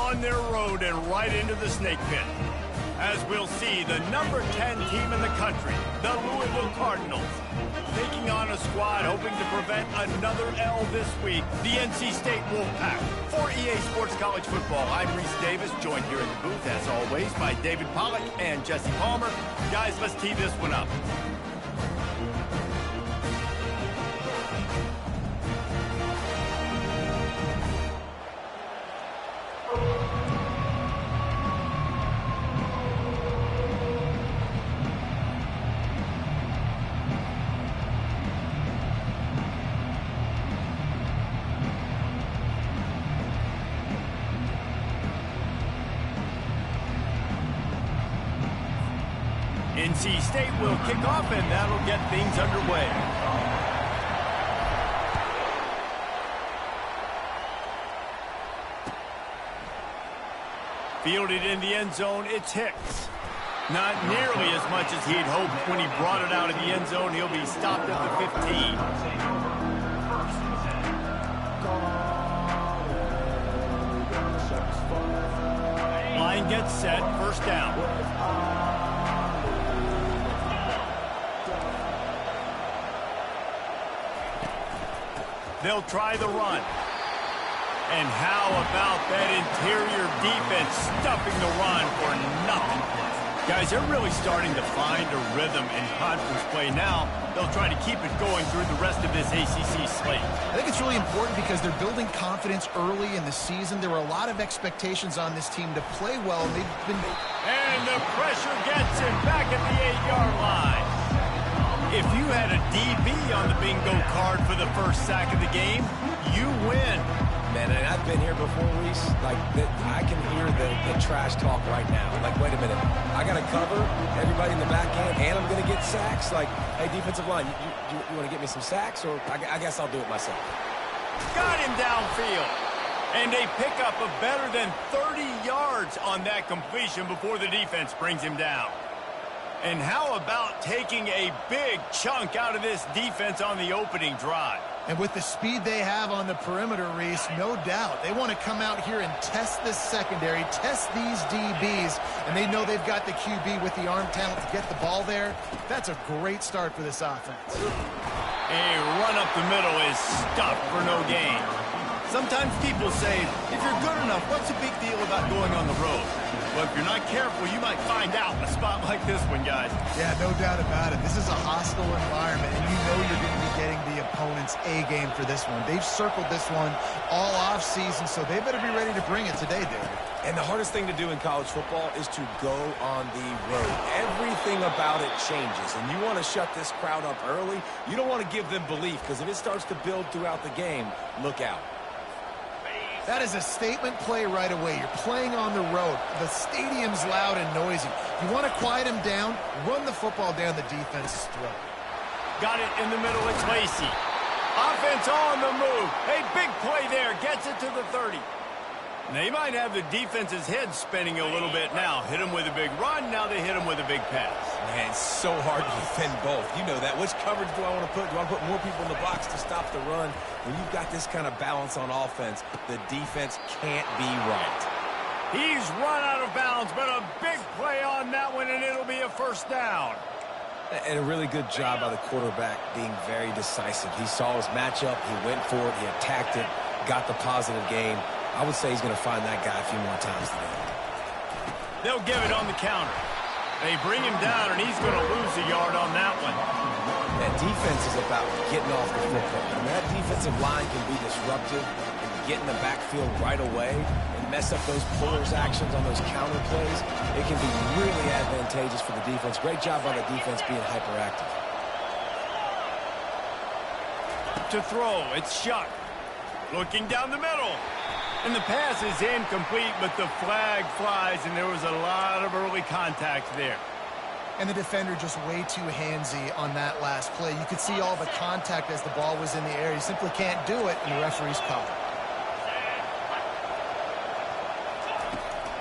on their road and right into the snake pit. As we'll see, the number 10 team in the country, the Louisville Cardinals, taking on a squad hoping to prevent another L this week, the NC State Wolfpack. For EA Sports College Football, I'm Reese Davis, joined here in the booth, as always, by David Pollack and Jesse Palmer. Guys, let's tee this one up. NC State will kick off, and that'll get things underway. Fielded in the end zone, it's Hicks. Not nearly as much as he'd hoped when he brought it out of the end zone. He'll be stopped at the 15. Line gets set, first down. They'll try the run. And how about that interior defense stuffing the run for nothing? Guys, they're really starting to find a rhythm in conference play now. They'll try to keep it going through the rest of this ACC slate. I think it's really important because they're building confidence early in the season. There were a lot of expectations on this team to play well. And the pressure gets him back at the 8-yard line. If you had a DB on the bingo card for the first sack of the game, you win. Man, and I've been here before, Reese. Like, I can hear the trash talk right now. Like, wait a minute. I got to cover everybody in the back end, and I'm going to get sacks. Like, hey, defensive line, you want to get me some sacks? Or I guess I'll do it myself. Got him downfield. And a pickup of better than 30 yards on that completion before the defense brings him down. And how about taking a big chunk out of this defense on the opening drive? And with the speed they have on the perimeter, Reese, no doubt. They want to come out here and test this secondary, test these DBs, and they know they've got the QB with the arm talent to get the ball there. That's a great start for this offense. A run up the middle is stuffed for no gain. Sometimes people say, if you're good enough, what's the big deal about going on the road? Well, if you're not careful, you might find out in a spot like this one, guys. Yeah, no doubt about it. This is a hostile environment, and you know you're going to be getting the opponent's A-game for this one. They've circled this one all off-season, so they better be ready to bring it today, David. And the hardest thing to do in college football is to go on the road. Everything about it changes, and you want to shut this crowd up early. You don't want to give them belief, because if it starts to build throughout the game, look out. That is a statement play right away. You're playing on the road. The stadium's loud and noisy. You want to quiet them down, run the football down the defense's throat. Got it in the middle, it's Lacey. Offense on the move. A big play there, gets it to the 30. They might have the defense's head spinning a little bit now. Hit them with a big run, now they hit them with a big pass. Man, it's so hard to defend both. You know that. Which coverage do I want to put? Do I want to put more people in the box to stop the run? When you've got this kind of balance on offense, the defense can't be right. He's run out of bounds, but a big play on that one, and it'll be a first down. And a really good job by the quarterback being very decisive. He saw his matchup, he went for it, he attacked it, got the positive gain. I would say he's going to find that guy a few more times today. They'll give it on the counter. They bring him down, and he's going to lose a yard on that one. That defense is about getting off the football. And that defensive line can be disruptive and get in the backfield right away and mess up those pullers actions on those counter plays. It can be really advantageous for the defense. Great job by the defense being hyperactive. To throw, it's Shuck. Looking down the middle. And the pass is incomplete, but the flag flies, and there was a lot of early contact there. And the defender just way too handsy on that last play. You could see all the contact as the ball was in the air. He simply can't do it, and the referee's called.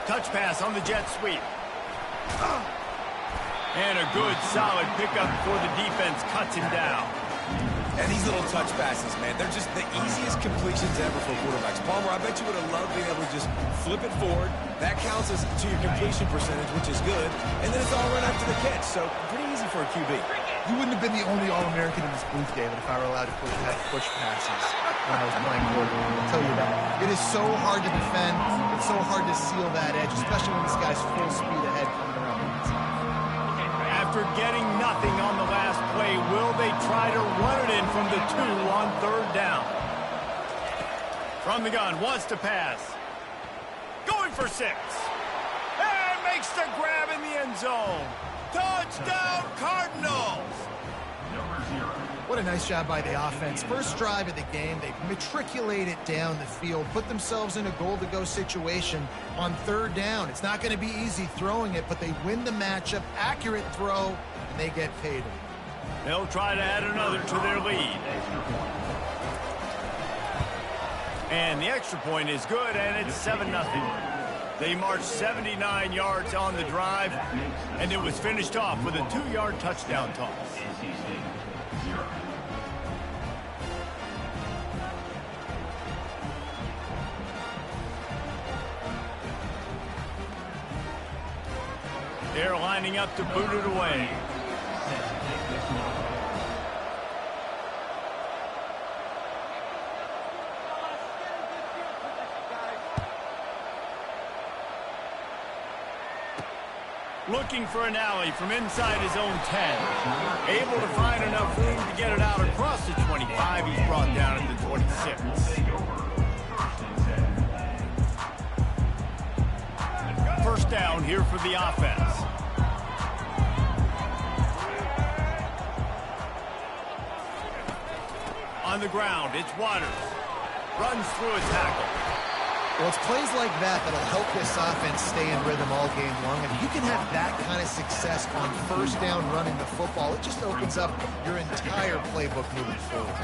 Touch pass on the jet sweep. And a good, solid pickup before the defense cuts him down. And these little touch passes, man, they're just the easiest completions ever for quarterbacks. Palmer, I bet you would have loved being able to just flip it forward. That counts as to your completion percentage, which is good. And then it's all run after the catch, so pretty easy for a QB. You wouldn't have been the only All-American in this booth, David, if I were allowed to push passes when I was playing quarterback. I'll tell you that. It is so hard to defend. It's so hard to seal that edge, especially when this guy's full speed ahead coming around the inside. After getting nothing on the last play, will they try to run it in from the 2 on 3rd down? From the gun, wants to pass. Going for 6. And makes the grab in the end zone. Touchdown, Cardinals! What a nice job by the offense. First drive of the game, they matriculate it down the field, put themselves in a goal-to-go situation on 3rd down. It's not going to be easy throwing it, but they win the matchup, accurate throw, and they get paid. They'll try to add another to their lead. And the extra point is good, and it's 7-0. They marched 79 yards on the drive, and it was finished off with a 2-yard touchdown toss. They're lining up to boot it away. Looking for an alley from inside his own 10. Able to find enough room to get it out across the 25. He's brought down at the 26. First down here for the offense. On the ground, it's Waters. Runs through a tackle. Well, it's plays like that that'll help this offense stay in rhythm all game long. If you can have that kind of success on first down running the football, it just opens up your entire playbook moving forward.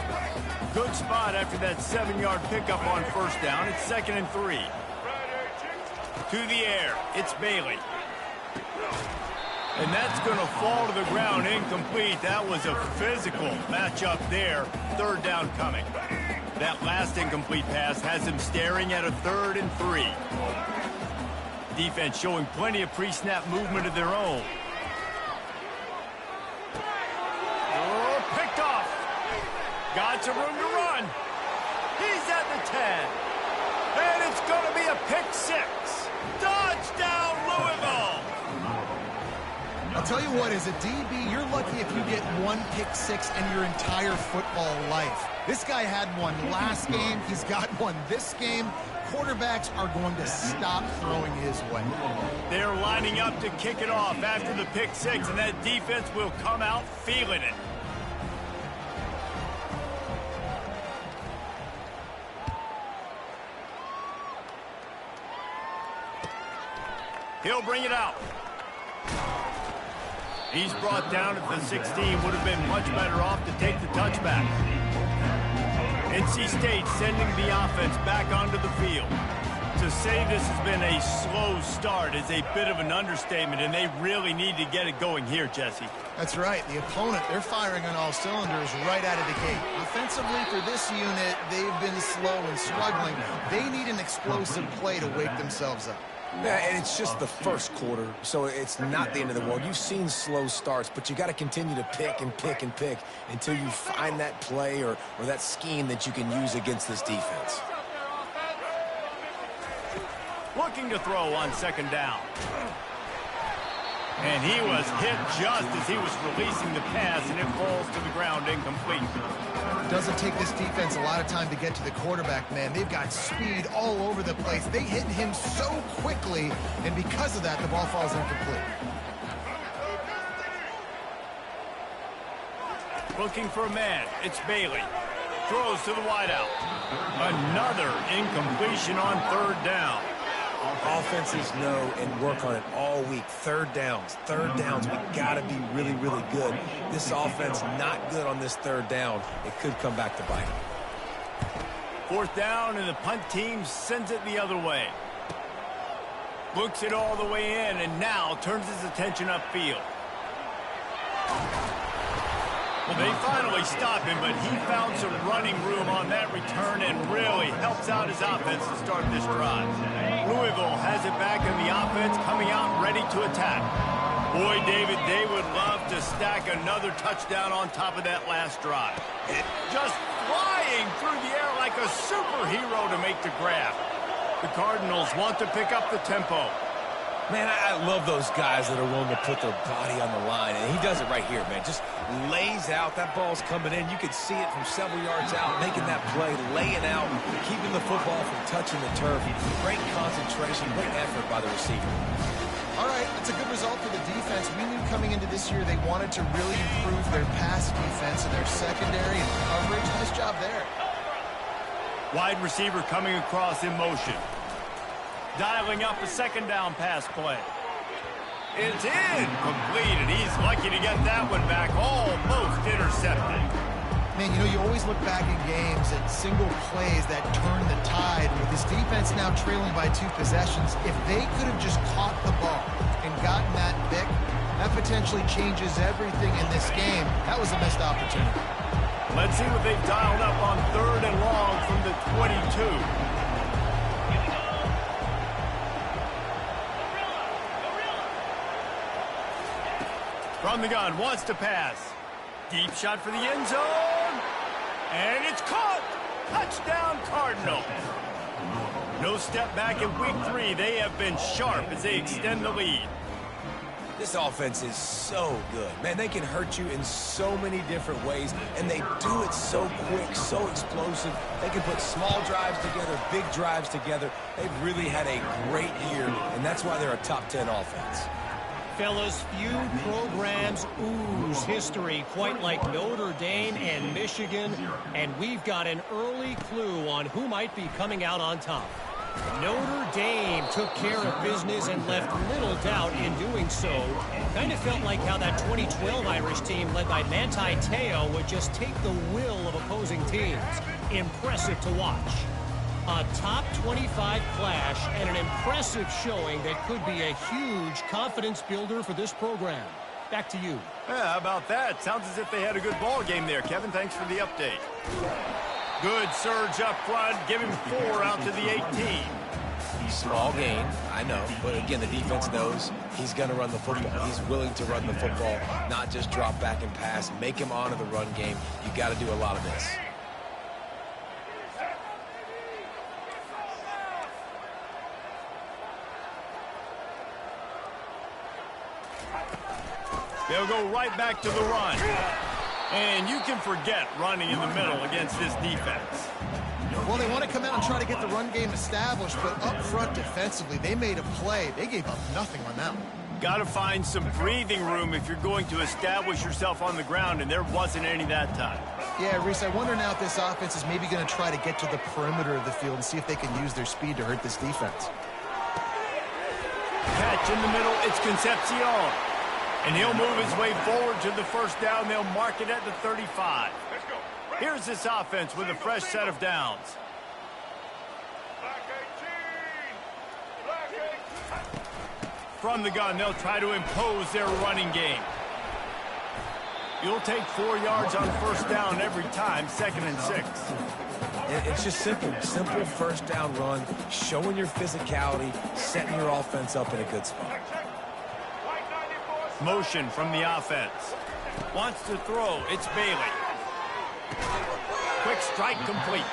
Good spot after that 7-yard pickup on first down. It's 2nd and 3. To the air, it's Bailey. And that's going to fall to the ground incomplete. That was a physical matchup there. 3rd down coming. That last incomplete pass has him staring at a 3rd and 3. Defense showing plenty of pre-snap movement of their own. Oh, picked off. Got some room to run. He's at the 10. And it's going to be a pick 6. Touchdown, Louisville. I'll tell you what, as a DB, you're lucky if you get 1 pick 6 in your entire football life. This guy had one last game. He's got one this game. Quarterbacks are going to stop throwing his way. They're lining up to kick it off after the pick 6, and that defense will come out feeling it. He'll bring it out. He's brought down at the 16. Would have been much better off to take the touchback. NC State sending the offense back onto the field. To say this has been a slow start is a bit of an understatement, and they really need to get it going here, Jesse. That's right. The opponent, they're firing on all cylinders right out of the gate. Offensively, for this unit, they've been slow and struggling. They need an explosive play to wake themselves up. Yeah, and it's just the first quarter, so it's not the end of the world. You've seen slow starts, but you got to continue to pick and pick and pick until you find that play or that scheme that you can use against this defense. Looking to throw on 2nd down. And he was hit just as he was releasing the pass, and it falls to the ground incomplete. Doesn't take this defense a lot of time to get to the quarterback, man. They've got speed all over the place. They hit him so quickly, and because of that, the ball falls incomplete. Looking for a man. It's Bailey. Throws to the wideout. Another incompletion on 3rd down. Offenses know and work on it all week. 3rd downs. We got to be really, really good. This offense not good on this 3rd down. It could come back to bite them. 4th down, and the punt team sends it the other way. Looks it all the way in, and now turns his attention upfield. Well, they finally stop him, but he found some running room on that return and really helps out his offense to start this drive. Louisville has it back in the offense, coming out ready to attack. Boy, David, they would love to stack another touchdown on top of that last drive. Just flying through the air like a superhero to make the grab. The Cardinals want to pick up the tempo. Man, I love those guys that are willing to put their body on the line, and he does it right here, man. Just lays out. That ball's coming in. You can see it from several yards out, making that play, laying out, keeping the football from touching the turf. Great concentration, great effort by the receiver. All right, that's a good result for the defense. We knew coming into this year they wanted to really improve their pass defense and their secondary and coverage. Nice job there. Wide receiver coming across in motion. Dialing up a second down pass play. It's in. Completed. He's lucky to get that one back. Almost intercepted. Man, you know, you always look back in games at single plays that turn the tide. With his defense now trailing by 2 possessions, if they could have just caught the ball and gotten that pick, that potentially changes everything in this game. That was a missed opportunity. Let's see what they've dialed up on 3rd and long from the 22. From the gun, wants to pass. Deep shot for the end zone. And it's caught. Touchdown, Cardinals. No step back in week 3. They have been sharp as they extend the lead. This offense is so good. Man, they can hurt you in so many different ways, and they do it so quick, so explosive. They can put small drives together, big drives together. They've really had a great year, and that's why they're a top 10 offense. Fellas, few programs ooze history quite like Notre Dame and Michigan, and we've got an early clue on who might be coming out on top. Notre Dame took care of business and left little doubt in doing so. Kind of felt like how that 2012 Irish team led by Manti Te'o would just take the will of opposing teams. Impressive to watch. A top 25 clash and an impressive showing that could be a huge confidence builder for this program. Back to you. Yeah, how about that? Sounds as if they had a good ball game there. Kevin, thanks for the update. Good surge up front. Give him 4 out to the 18. Small gain, I know. But again, the defense knows he's going to run the football. He's willing to run the football, not just drop back and pass. Make him honor the run game. You got to do a lot of this. They'll go right back to the run. And you can forget running in the middle against this defense. Well, they want to come out and try to get the run game established, but up front defensively, they made a play. They gave up nothing on that one. Got to find some breathing room if you're going to establish yourself on the ground, and there wasn't any that time. Yeah, Reese, I wonder now if this offense is maybe going to try to get to the perimeter of the field and see if they can use their speed to hurt this defense. Catch in the middle, it's Concepcion. And he'll move his way forward to the first down. They'll mark it at the 35. Here's this offense with a fresh set of downs. From the gun, they'll try to impose their running game. You'll take 4 yards on first down every time, 2nd and 6. It's just simple first down run, showing your physicality, setting your offense up in a good spot. Motion from the offense. Wants to throw. It's Bailey. Quick strike complete.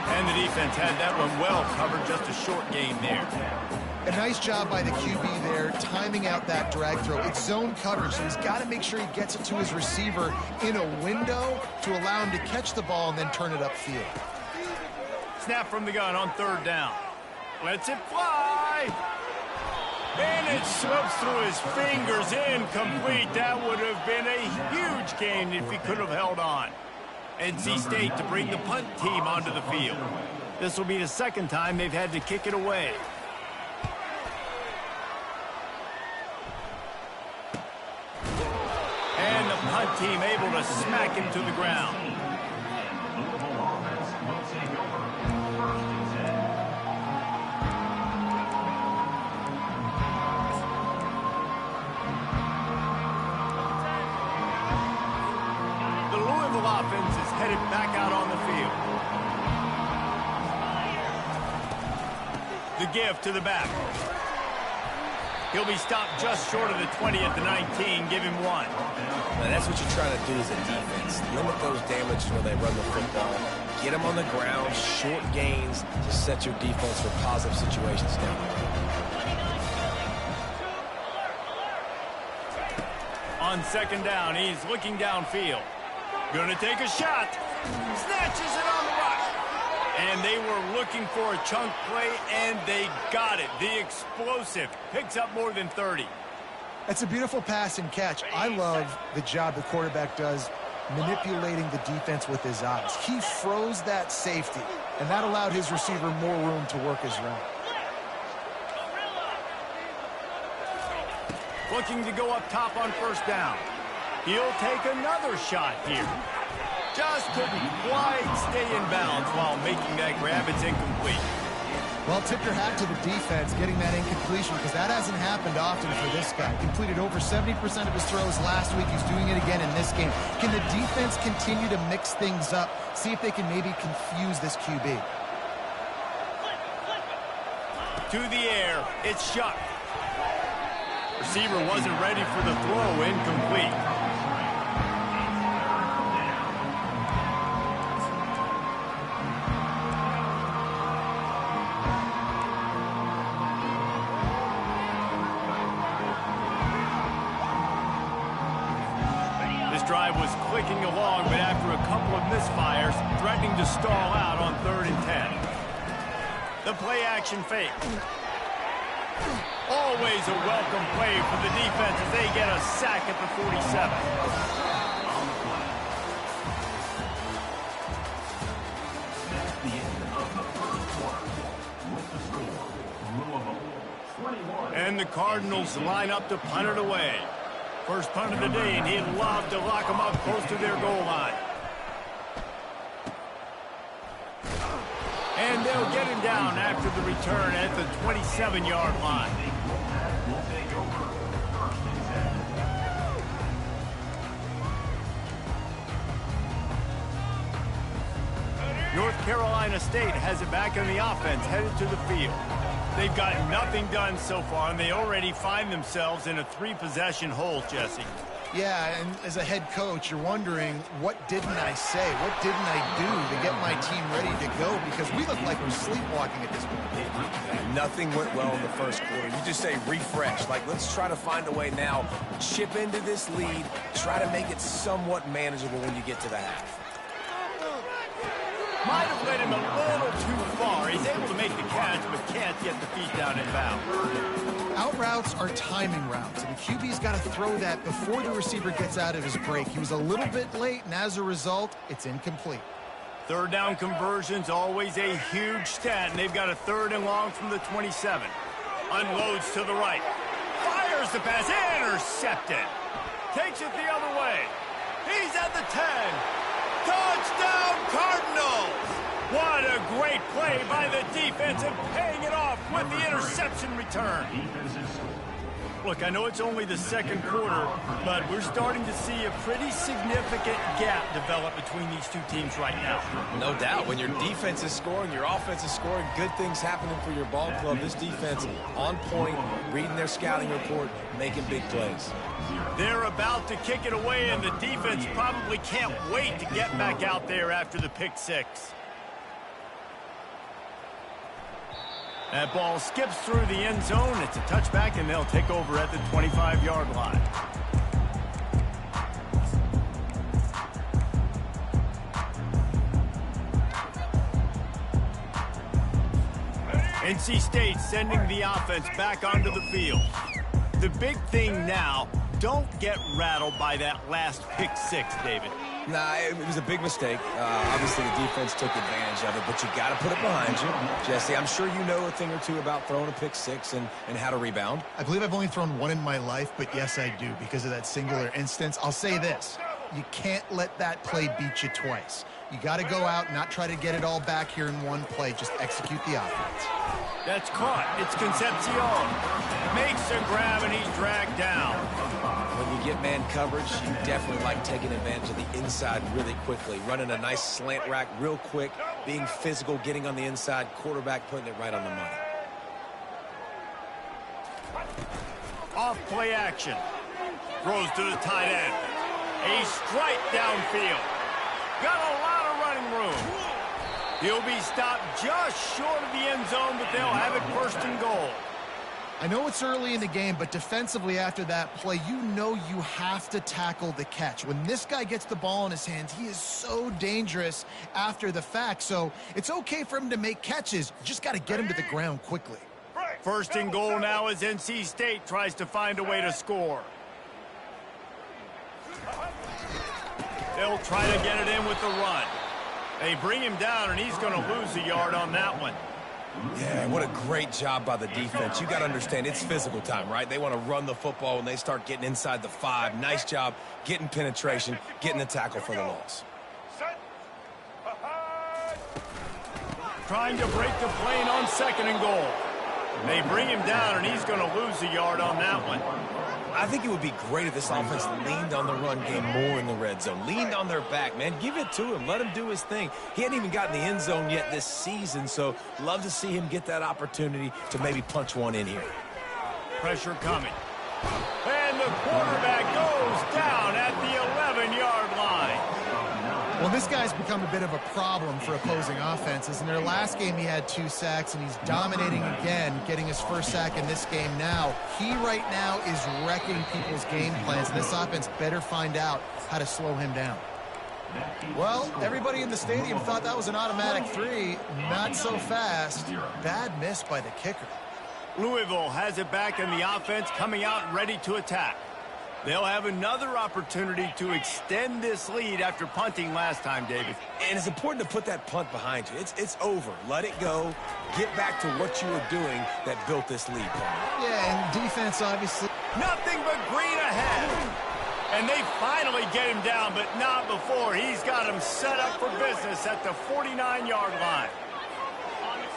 And the defense had that one well covered. Just a short game there. A nice job by the QB there, timing out that drag throw. It's zone coverage, so he's got to make sure he gets it to his receiver in a window to allow him to catch the ball and then turn it upfield. Snap from the gun on 3rd down. Lets it fly. And it slips through his fingers, incomplete. That would have been a huge gain if he could have held on. NC State to bring the punt team onto the field. This will be the 2nd time they've had to kick it away. And the punt team able to smack him to the ground. Evans is headed back out on the field. The give to the back. He'll be stopped just short of the 20 at the 19. Give him 1. Now that's what you're trying to do as a defense. Limit those damages when they run the football. Get them on the ground, short gains to set your defense for positive situations down the road. On second down, he's looking downfield. Gonna take a shot. Snatches it on the rush. And they were looking for a chunk play, and they got it. The explosive picks up more than 30. That's a beautiful pass and catch. I love the job the quarterback does manipulating the defense with his eyes. He froze that safety, and that allowed his receiver more room to work his route. Looking to go up top on first down. He'll take another shot here. Just couldn't quite stay in bounds while making that grab. It's incomplete. Well, tip your hat to the defense getting that incompletion, because that hasn't happened often for this guy. Completed over 70% of his throws last week. He's doing it again in this game. Can the defense continue to mix things up? See if they can maybe confuse this QB. To the air. It's shot. Receiver wasn't ready for the throw. Incomplete. Drive was clicking along, but after a couple of misfires, threatening to stall out on 3rd and 10. The play-action fake. Always a welcome play for the defense as they get a sack at the 47. And the Cardinals line up to punt it away. First punt of the day, and he'd love to lock them up close to their goal line. And they'll get him down after the return at the 27-yard line. North Carolina State has it back in the offense, headed to the field. They've got nothing done so far, and they already find themselves in a 3-possession hole, Jesse. Yeah, and as a head coach, you're wondering, what didn't I say? What didn't I do to get my team ready to go? Because we look like we're sleepwalking at this point. Nothing went well in the first quarter. You just say refresh. Like, let's try to find a way now. Chip into this lead. Try to make it somewhat manageable when you get to the half. Might have led him a little too far. He's able to make the catch, but can't get the feet down in bounds. Out routes are timing routes, and the QB's got to throw that before the receiver gets out of his break. He was a little bit late, and as a result, it's incomplete. 3rd down conversion's always a huge stat, and they've got a 3rd and long from the 27. Unloads to the right. Fires the pass. Intercepted. Takes it the other way. He's at the 10. Touchdown, Cardinals! What a great play by the defense and paying it off with the interception return. Look, I know it's only the second quarter, but we're starting to see a pretty significant gap develop between these two teams right now. No doubt. When your defense is scoring, your offense is scoring, good things happening for your ball club. This defense on point, reading their scouting report, making big plays. They're about to kick it away, and the defense probably can't wait to get back out there after the pick six. That ball skips through the end zone. It's a touchback, and they'll take over at the 25-yard line. NC State sending the offense back onto the field. The big thing now, don't get rattled by that last pick six, David. Nah, it was a big mistake. Obviously, the defense took advantage of it, but you got to put it behind you. Jesse, I'm sure you know a thing or two about throwing a pick six and how to rebound. I believe I've only thrown one in my life, but yes, I do because of that singular instance. I'll say this. You can't let that play beat you twice. You got to go out and not try to get it all back here in one play. Just execute the offense. That's caught. It's Concepcion. Makes a grab, and he's dragged down. When you get man coverage, you definitely like taking advantage of the inside really quickly. Running a nice slant rack real quick, being physical, getting on the inside, quarterback putting it right on the money. Off play action. Throws to the tight end. A strike downfield. Got a lot of running room. He'll be stopped just short of the end zone, but they'll have it first and goal. I know it's early in the game, but defensively after that play, you know you have to tackle the catch. When this guy gets the ball in his hands, he is so dangerous after the fact. So it's okay for him to make catches. You just got to get him to the ground quickly. First and goal now as NC State tries to find a way to score. They'll try to get it in with the run. They bring him down, and he's going to lose a yard on that one. Yeah, what a great job by the defense. You got to understand, it's physical time, right? They want to run the football when they start getting inside the 5. Nice job getting penetration, getting the tackle for the loss. Trying to break the plane on second and goal. They bring him down, and he's going to lose a yard on that one. I think it would be great if this offense leaned on the run game more in the red zone. Leaned on their back, man. Give it to him. Let him do his thing. He hadn't even gotten the end zone yet this season, so love to see him get that opportunity to maybe punch one in here. Pressure coming. And the quarterback goes down at the 11-yard line. Well, this guy's become a bit of a problem for opposing offenses. In their last game, he had 2 sacks, and he's dominating again, getting his first sack in this game now. He right now is wrecking people's game plans, and this offense better find out how to slow him down. Well, everybody in the stadium thought that was an automatic 3. Not so fast. Bad miss by the kicker. Louisville has it back, and the offense coming out ready to attack. They'll have another opportunity to extend this lead after punting last time, David. And it's important to put that punt behind you. It's over. Let it go. Get back to what you were doing that built this lead. Yeah, and defense obviously. Nothing but green ahead. And they finally get him down, but not before. He's got him set up for business at the 49-yard line.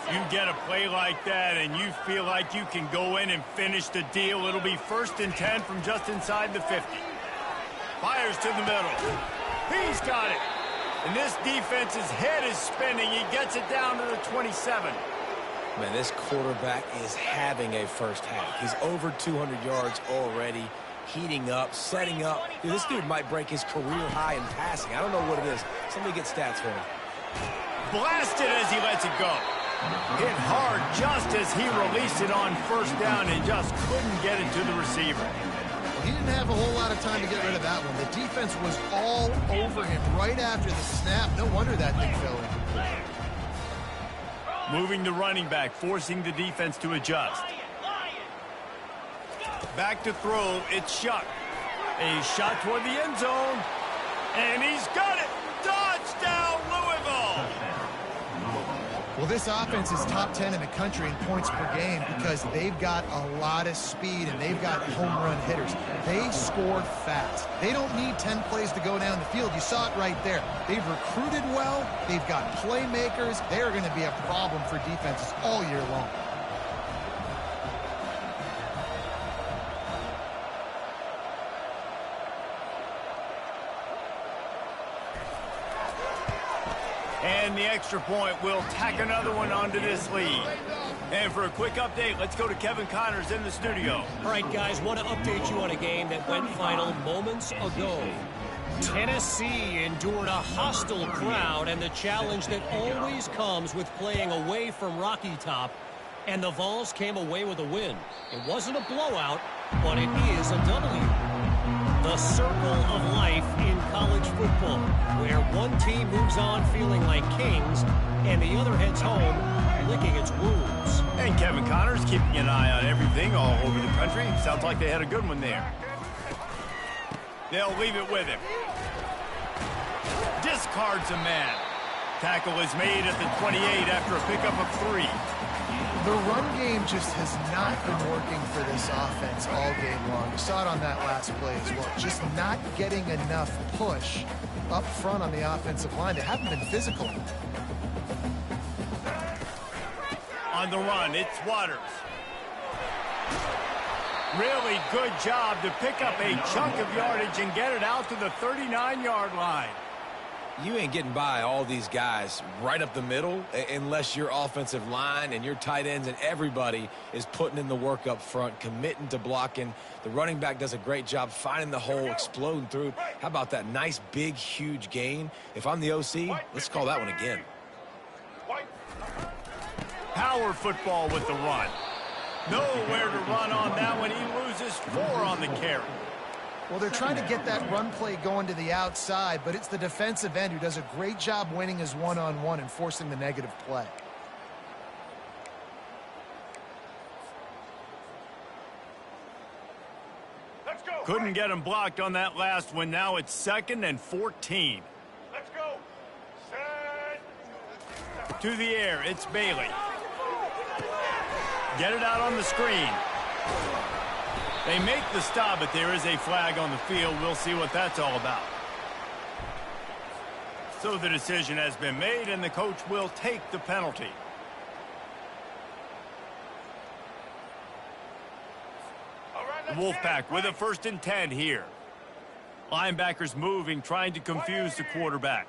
You get a play like that and you feel like you can go in and finish the deal. It'll be 1st and 10 from just inside the 50. Fires to the middle. He's got it. And this defense's head is spinning. He gets it down to the 27. Man, this quarterback is having a first half. He's over 200 yards already, heating up, setting up. Dude, this dude might break his career high in passing. I don't know what it is. Somebody get stats for him. Blasted as he lets it go. Hit hard just as he released it on first down and just couldn't get it to the receiver. Well, he didn't have a whole lot of time to get rid of that one. The defense was all over him right after the snap. No wonder that thing fell in. Moving the running back, forcing the defense to adjust. Back to throw, it's Shuck. A shot toward the end zone, and he's got it. Touchdown, Louisville! Well, this offense is top 10 in the country in points per game because they've got a lot of speed and they've got home run hitters. They score fast. They don't need 10 plays to go down the field. You saw it right there. They've recruited well. They've got playmakers. They're going to be a problem for defenses all year long. And the extra point will tack another one onto this lead. And for a quick update, let's go to Kevin Connors in the studio. All right, guys, want to update you on a game that went final moments ago. Tennessee endured a hostile crowd and the challenge that always comes with playing away from Rocky Top. And the Vols came away with a win. It wasn't a blowout, but it is a W. The circle of life in college football, where one team moves on feeling like kings and the other heads home licking its wounds. And Kevin Connors keeping an eye on everything all over the country. Sounds like they had a good one there. They'll leave it with him. Discards a man. Tackle is made at the 28 after a pickup of 3. The run game just has not been working for this offense all game long. You saw it on that last play as well. Just not getting enough push up front on the offensive line. They haven't been physical. On the run, it's Waters. Really good job to pick up a chunk of yardage and get it out to the 39-yard line. You ain't getting by all these guys right up the middle unless your offensive line and your tight ends and everybody is putting in the work up front, committing to blocking. The running back does a great job finding the hole, exploding through. How about that nice, big, huge gain? If I'm the OC, let's call that one again. Power football with the run. Nowhere to run on that one. He loses 4 on the carry. Well, they're trying to get that run play going to the outside, but it's the defensive end who does a great job winning his one-on-one and forcing the negative play. Let's go. Couldn't get him blocked on that last one. Now it's 2nd and 14. Let's go. Set. To the air, it's Bailey. Get it out on the screen. They make the stop, but there is a flag on the field. We'll see what that's all about. So the decision has been made, and the coach will take the penalty. The Wolfpack with a 1st and 10 here. Linebackers moving, trying to confuse the quarterback.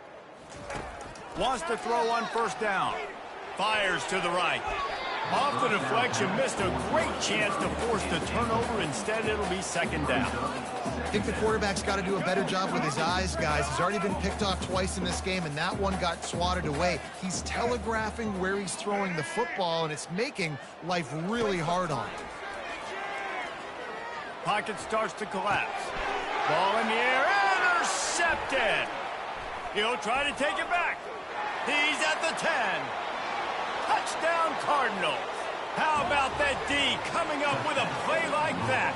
Wants to throw on 1st down. Fires to the right. Off the deflection, missed a great chance to force the turnover. Instead, it'll be 2nd down. I think the quarterback's got to do a better job with his eyes, guys. He's already been picked off twice in this game, and that one got swatted away. He's telegraphing where he's throwing the football, and it's making life really hard on him. Pocket starts to collapse. Ball in the air, intercepted. He'll try to take it back. He's at the 10. Touchdown, Cardinals. How about that D coming up with a play like that?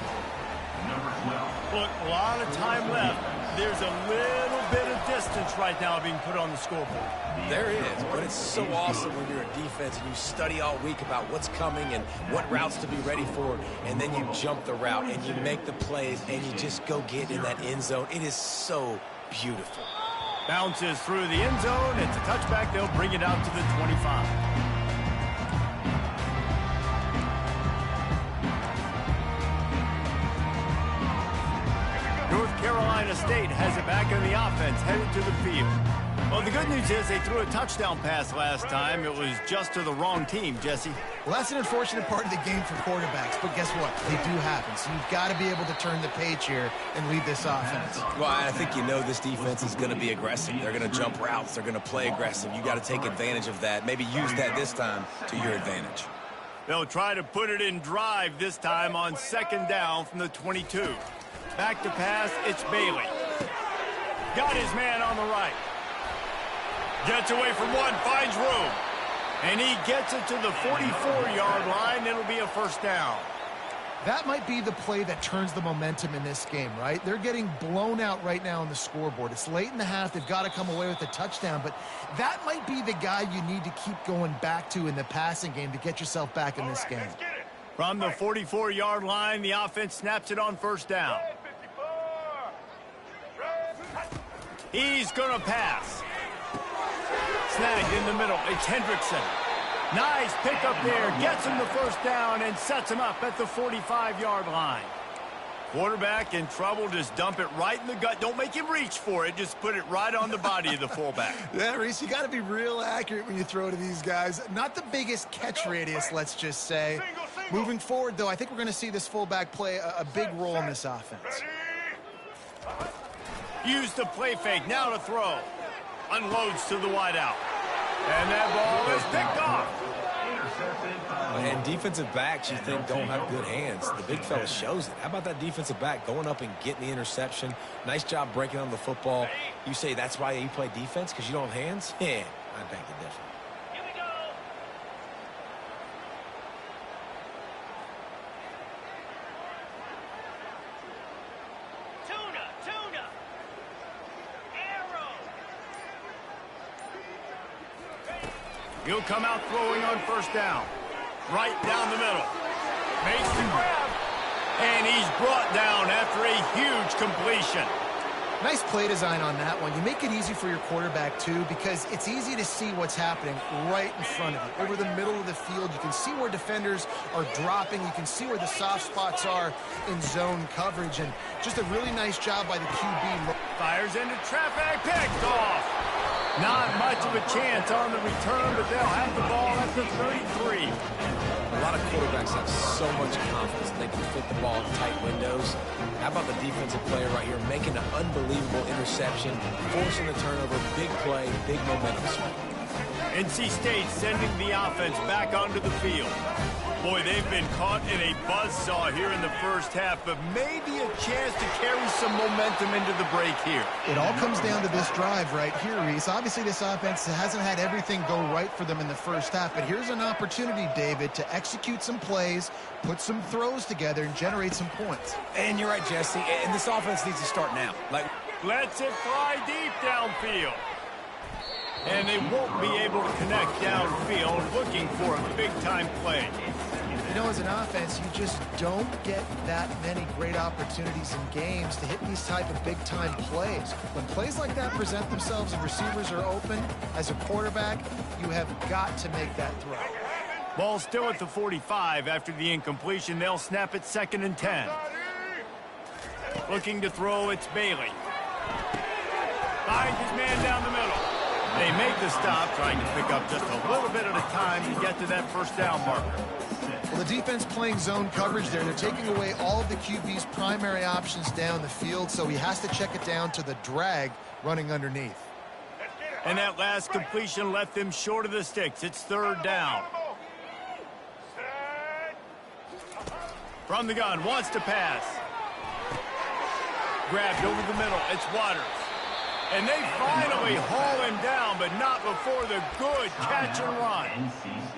Look, a lot of time left. There's a little bit of distance right now being put on the scoreboard. There is, but it's so awesome when you're a defense and you study all week about what's coming and what routes to be ready for, and then you jump the route and you make the plays and you just go get in that end zone. It is so beautiful. Bounces through the end zone. It's a touchback. They'll bring it out to the 25. North Carolina State has it back in the offense, headed to the field. Well, the good news is they threw a touchdown pass last time. It was just to the wrong team, Jesse. Well, that's an unfortunate part of the game for quarterbacks, but guess what? They do happen, so you've got to be able to turn the page here and lead this offense. Well, I think you know this defense is going to be aggressive. They're going to jump routes. They're going to play aggressive. You got to take advantage of that. Maybe use that this time to your advantage. They'll try to put it in drive this time on 2nd down from the 22. Back to pass, it's Bailey. Got his man on the right. Gets away from one, finds room. And he gets it to the 44-yard line. It'll be a 1st down. That might be the play that turns the momentum in this game, right? They're getting blown out right now on the scoreboard. It's late in the half. They've got to come away with a touchdown, but that might be the guy you need to keep going back to in the passing game to get yourself back in this game. From the 44-yard line, the offense snaps it on 1st down. He's going to pass. Snagged in the middle. It's Hendrickson. Nice pickup there. Gets him the 1st down and sets him up at the 45-yard line. Quarterback in trouble. Just dump it right in the gut. Don't make him reach for it. Just put it right on the body of the fullback. Yeah, Reese, you got to be real accurate when you throw to these guys. Not the biggest catch radius, let's just say. Moving forward, though, I think we're going to see this fullback play a big role in this offense. Use the play fake. Now to throw. Unloads to the wideout. And that ball is picked off. And defensive backs, you think, don't have good hands. The big fella shows it. How about that defensive back going up and getting the interception? Nice job breaking on the football. You say that's why you play defense, because you don't have hands? Yeah, I beg to differ. He'll come out throwing on 1st down. Right down the middle. Makes the grab. And he's brought down after a huge completion. Nice play design on that one. You make it easy for your quarterback, too, because it's easy to see what's happening right in front of you. Over the middle of the field, you can see where defenders are dropping. You can see where the soft spots are in zone coverage. And just a really nice job by the QB. Fires into traffic, picked off. Not much of a chance on the return, but they'll have the ball at the 33. A lot of quarterbacks have so much confidence they can fit the ball in tight windows. How about the defensive player right here making an unbelievable interception, forcing the turnover, big play, big momentum swing. NC State sending the offense back onto the field. Boy, they've been caught in a buzzsaw here in the first half, but maybe a chance to carry some momentum into the break here. It all comes down to this drive right here, Reese. Obviously, this offense hasn't had everything go right for them in the first half, but here's an opportunity, David, to execute some plays, put some throws together, and generate some points. And you're right, Jesse, and this offense needs to start now. Lets it fly deep downfield. And they won't be able to connect downfield, looking for a big-time play. You know, as an offense, you just don't get that many great opportunities in games to hit these type of big-time plays. When plays like that present themselves and receivers are open, as a quarterback, you have got to make that throw. Ball still at the 45 after the incompletion. They'll snap it 2nd and 10. Looking to throw, it's Bailey. Finds his man down the middle. They make the stop, trying to pick up just a little bit at a time to get to that first down marker. Well, the defense playing zone coverage there. They're taking away all of the QB's primary options down the field, so he has to check it down to the drag running underneath. And that last completion left them short of the sticks. It's 3rd down. From the gun, wants to pass. Grabbed over the middle. It's Waters. And they finally haul him down, but not before the good catch and run.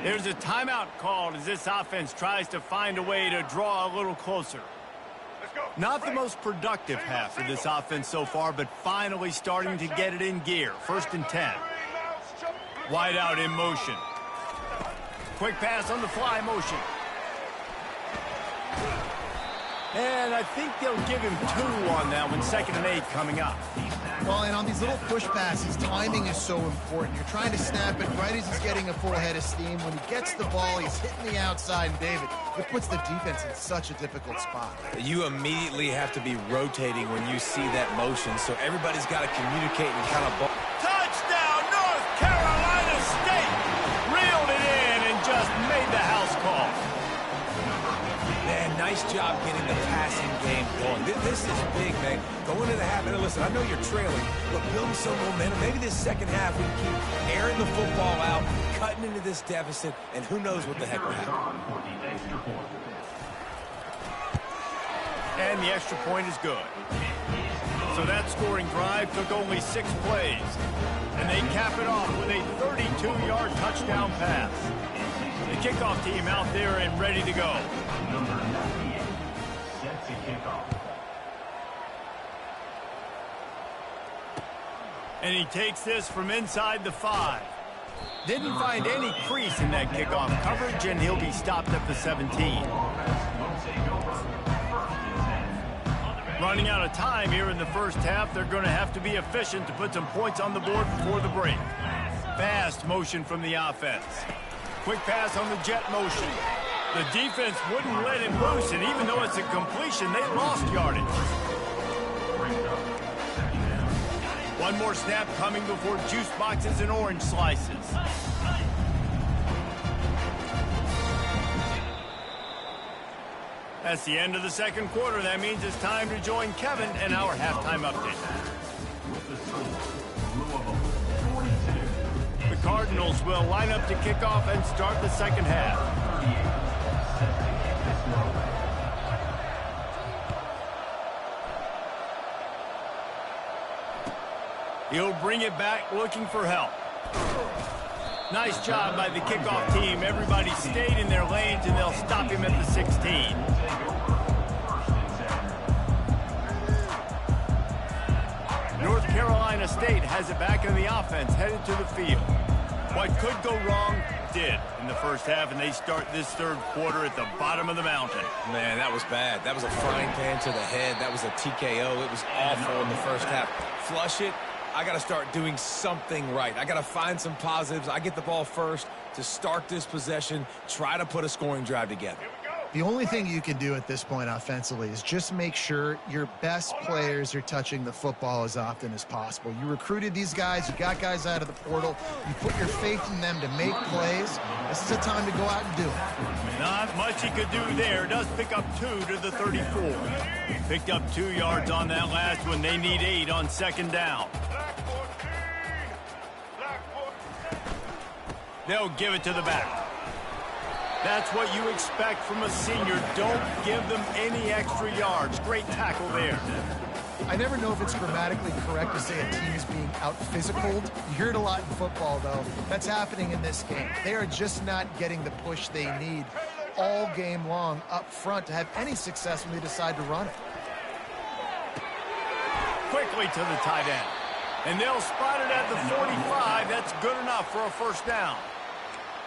There's a timeout called as this offense tries to find a way to draw a little closer. Not the most productive half of this offense so far, but finally starting to get it in gear. 1st and 10. Wide out in motion. Quick pass on the fly motion. And I think they'll give him 2 on that one. 2nd and 8 coming up. Well, and on these little push passes, timing is so important. You're trying to snap it right as he's getting a full head of steam. When he gets the ball, he's hitting the outside. And, David, it puts the defense in such a difficult spot. You immediately have to be rotating when you see that motion, so everybody's got to communicate and kind of ball. Touchdown, North Carolina State! Reeled it in and just made the house call. Man, nice job getting the passing game going. This is big, man. Going into the half, and listen, I know you're trailing, but building some momentum. Maybe this second half we can keep airing the football out, cutting into this deficit, and who knows what the heck will happen. And the extra point is good. So that scoring drive took only 6 plays. And they cap it off with a 32-yard touchdown pass. The kickoff team out there and ready to go. Set to kickoff. And he takes this from inside the 5. Didn't find any crease in that kickoff coverage, and he'll be stopped at the 17. Running out of time here in the first half. They're going to have to be efficient to put some points on the board before the break. Fast motion from the offense. Quick pass on the jet motion. The defense wouldn't let him loose, and even though it's a completion, they lost yardage. One more snap coming before juice boxes and orange slices. That's the end of the second quarter. That means it's time to join Kevin and our halftime update. The Cardinals will line up to kick off and start the second half. He'll bring it back looking for help. Nice job by the kickoff team. Everybody stayed in their lanes, and they'll stop him at the 16. North Carolina State has it back in the offense, headed to the field. What could go wrong did in the first half, and they start this third quarter at the bottom of the mountain. Man, that was bad. That was a frying pan to the head. That was a TKO. It was awful in the first half. Flush it. I got to start doing something right. I got to find some positives. I get the ball first to start this possession, try to put a scoring drive together. The only thing you can do at this point offensively is just make sure your best players are touching the football as often as possible. You recruited these guys. You got guys out of the portal. You put your faith in them to make plays. This is a time to go out and do it. Not much he could do there. Does pick up 2 to the 34. Picked up 2 yards on that last one. They need 8 on second down. They'll give it to the back. That's what you expect from a senior. Don't give them any extra yards. Great tackle there. I never know if it's grammatically correct to say a team is being out-physicaled. You hear it a lot in football, though. That's happening in this game. They are just not getting the push they need all game long up front to have any success when they decide to run it. Quickly to the tight end. And they'll spot it at the 45. That's good enough for a first down.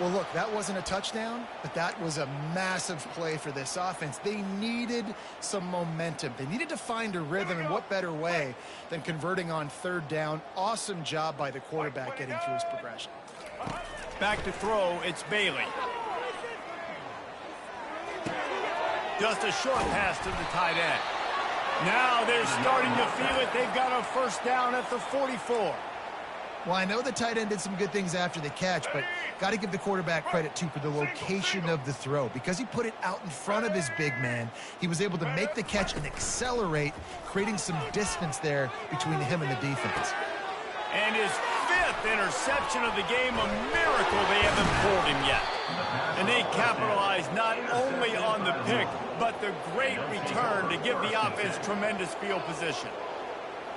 Well, look, that wasn't a touchdown, but that was a massive play for this offense. They needed some momentum. They needed to find a rhythm, and what better way than converting on third down. Awesome job by the quarterback getting through his progression. Back to throw, it's Bailey. Just a short pass to the tight end. Now they're starting to feel it. They've got a first down at the 44. Well, I know the tight end did some good things after the catch, but got to give the quarterback credit, too, for the location of the throw. Because he put it out in front of his big man, he was able to make the catch and accelerate, creating some distance there between him and the defense. And his 5th interception of the game, a miracle they haven't pulled him yet. And they capitalized not only on the pick, but the great return to give the offense tremendous field position.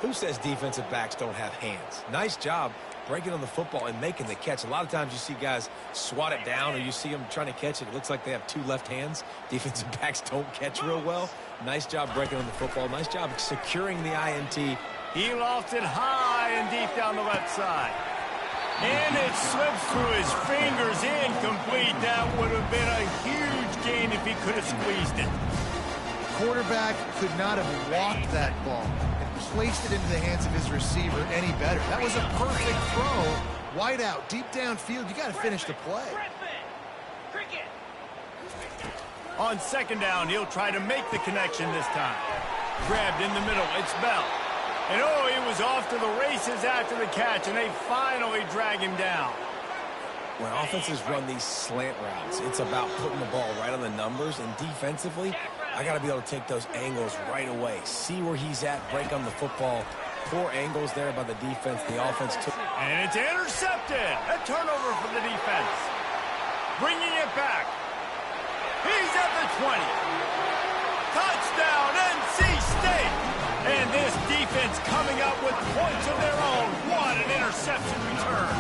Who says defensive backs don't have hands? Nice job breaking on the football and making the catch. A lot of times you see guys swat it down or you see them trying to catch it. It looks like they have 2 left hands. Defensive backs don't catch real well. Nice job breaking on the football. Nice job securing the INT. He lost it high and deep down the left side. And it slips through his fingers, incomplete. That would have been a huge gain if he could have squeezed it. Quarterback could not have walked that ball and placed it into the hands of his receiver any better. That was a perfect throw. Wide out, deep downfield. You got to finish the play. On second down, he'll try to make the connection this time. Grabbed in the middle. It's Bell. And oh, he was off to the races after the catch, and they finally drag him down. When offenses run these slant routes, it's about putting the ball right on the numbers, and defensively, I got to be able to take those angles right away. See where he's at, break on the football. Poor angles there by the defense. The offense took. And it's intercepted. A turnover for the defense. Bringing it back. He's at the 20. Touchdown, NC State. And this defense coming up with points of their own. What an interception return.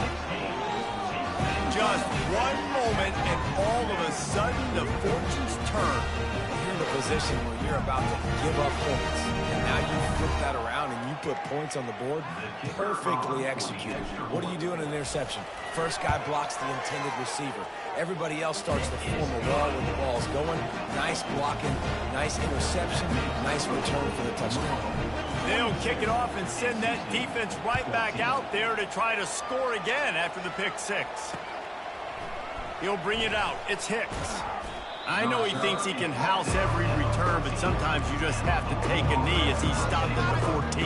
Just one moment, and all of a sudden, the fortunes turn. You're in a position where you're about to give up points. And now you flip that around and you put points on the board. Perfectly executed. What do you do in an interception? First guy blocks the intended receiver. Everybody else starts to form a wall when the ball's going. Nice blocking, nice interception, nice return for the touchdown. They'll kick it off and send that defense right back out there to try to score again after the pick six. He'll bring it out. It's Hicks. I know he thinks he can house every return, but sometimes you just have to take a knee as he stopped at the 14.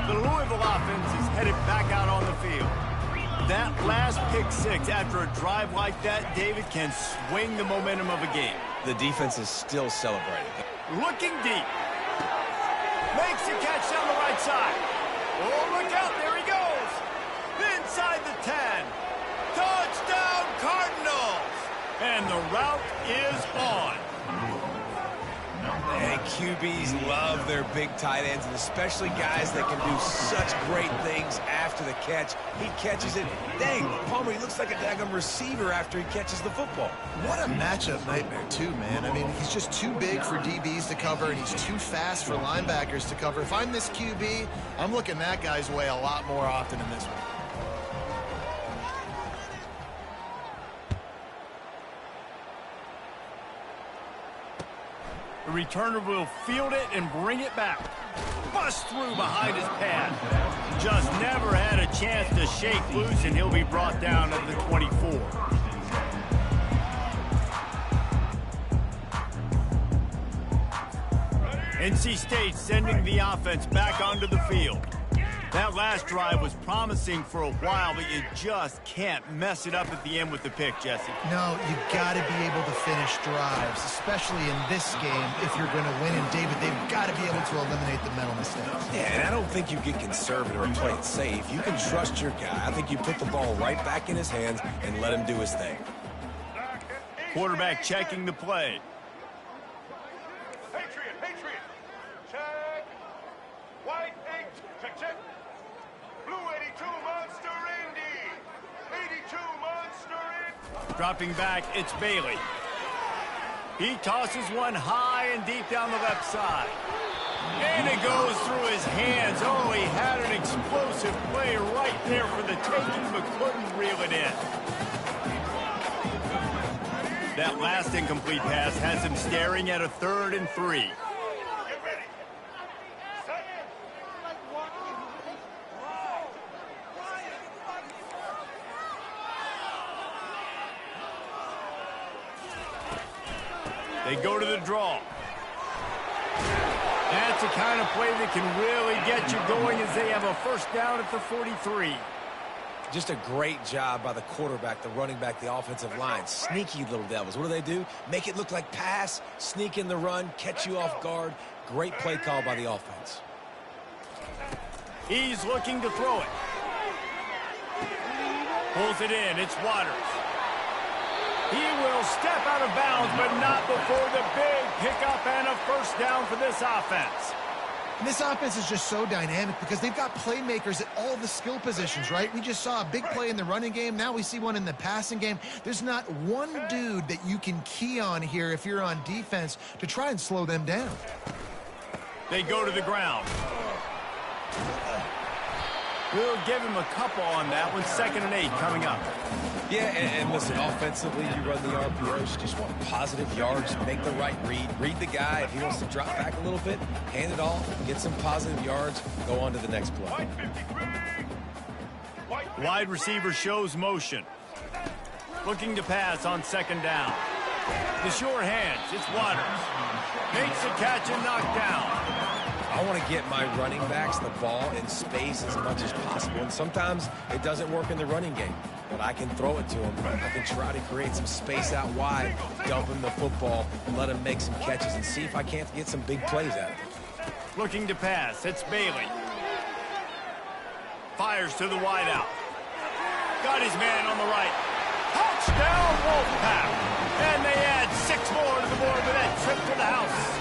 The Louisville offense is headed back out on the field. That last pick six after a drive like that, David, can swing the momentum of a game. The defense is still celebrating. Looking deep. Makes the catch down the right side. Oh, look out. There he goes. Inside the 10. Touchdown, Cardinals. And the route is on. And QBs love their big tight ends, and especially guys that can do such great things after the catch. He catches it. Dang, Palmer, he looks like a daggum receiver after he catches the football. What a matchup nightmare, too, man. I mean, he's just too big for DBs to cover, and he's too fast for linebackers to cover. If I'm this QB, I'm looking that guy's way a lot more often in this one. The returner will field it and bring it back. Bust through behind his pad. Just never had a chance to shake loose, and he'll be brought down at the 24. NC State sending the offense back onto the field. That last drive was promising for a while, but you just can't mess it up at the end with the pick, Jesse. No, you got to be able to finish drives, especially in this game if you're going to win. And, David, they've got to be able to eliminate the mental mistakes. Yeah, and I don't think you get conservative or play it safe. You can trust your guy. I think you put the ball right back in his hands and let him do his thing. Quarterback checking the play. Patriot. Check. White 8. Check. Blue 82 Monster Indy. 82 Monster Indy. Dropping back, it's Bailey. He tosses one high and deep down the left side. And it goes through his hands. Oh, he had an explosive play right there for the taking, but couldn't reel it in. That last incomplete pass has him staring at a 3rd and 3. Get ready. Set. They go to the draw. That's the kind of play that can really get you going as they have a first down at the 43. Just a great job by the quarterback, the running back, the offensive line. Sneaky little devils. What do? Make it look like pass, sneak in the run, catch you off guard. Great play call by the offense. He's looking to throw it. Pulls it in. It's Waters. He will step out of bounds, but not before the big pickup and a first down for this offense. And this offense is just so dynamic because they've got playmakers at all the skill positions, right? We just saw a big play in the running game. Now we see one in the passing game. There's not one dude that you can key on here if you're on defense to try and slow them down. They go to the ground. We'll give him a couple on that one. 2nd and 8 coming up. Yeah, and listen, offensively, you run the RPOs. You just want positive yards, make the right read. Read the guy. If he wants to drop back a little bit, hand it off, get some positive yards, go on to the next play. Wide receiver shows motion. Looking to pass on 2nd down. The sure hands. It's Waters. Makes the catch and knocked down. I want to get my running backs the ball in space as much as possible. And sometimes it doesn't work in the running game. But I can throw it to him. I can try to create some space out wide, dump him the football, and let him make some catches and see if I can't get some big plays out of it. Looking to pass. It's Bailey. Fires to the wideout. Got his man on the right. Touchdown, Wolfpack. And they add 6 more to the board with that trip to the house.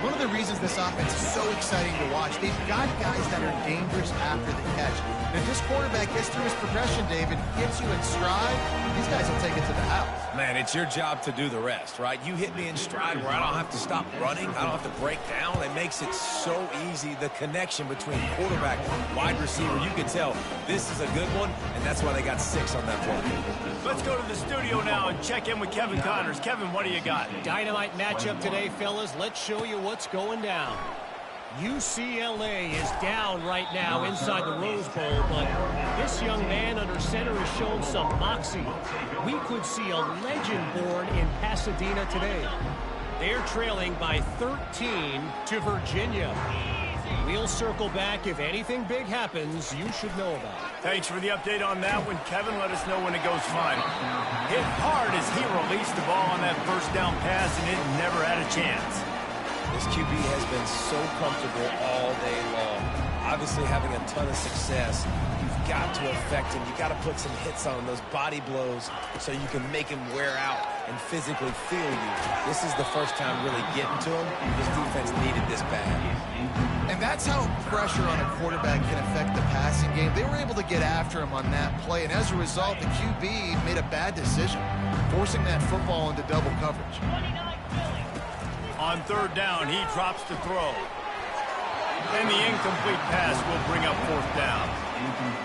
One of the reasons this offense is so exciting to watch, they've got guys that are dangerous after the catch. And if this quarterback gets through his progression, David, gets you in stride, these guys will take it to the house. Man, it's your job to do the rest, right? You hit me in stride where I don't have to stop running. I don't have to break down. It makes it so easy. The connection between quarterback and wide receiver, you can tell this is a good one, and that's why they got 6 on that play. Let's go to the studio now and check in with Kevin Connors. Kevin, what do you got? Dynamite matchup today, fellas. Let's show you what's going down. UCLA is down right now inside the Rose Bowl, but this young man under center has shown some moxie. We could see a legend born in Pasadena today. They're trailing by 13 to Virginia. We'll circle back. If anything big happens, you should know about it. Thanks for the update on that one, Kevin. Let us know when it goes final. Hit hard as he released the ball on that first down pass, and it never had a chance. This QB has been so comfortable all day long. Obviously having a ton of success. You've got to affect him. You got to put some hits on him, those body blows, so you can make him wear out and physically feel you. This is the first time really getting to him. This defense needed this bad. And that's how pressure on a quarterback can affect the passing game. They were able to get after him on that play, and as a result, the QB made a bad decision, forcing that football into double coverage. On third down, he drops to throw. And the incomplete pass will bring up fourth down.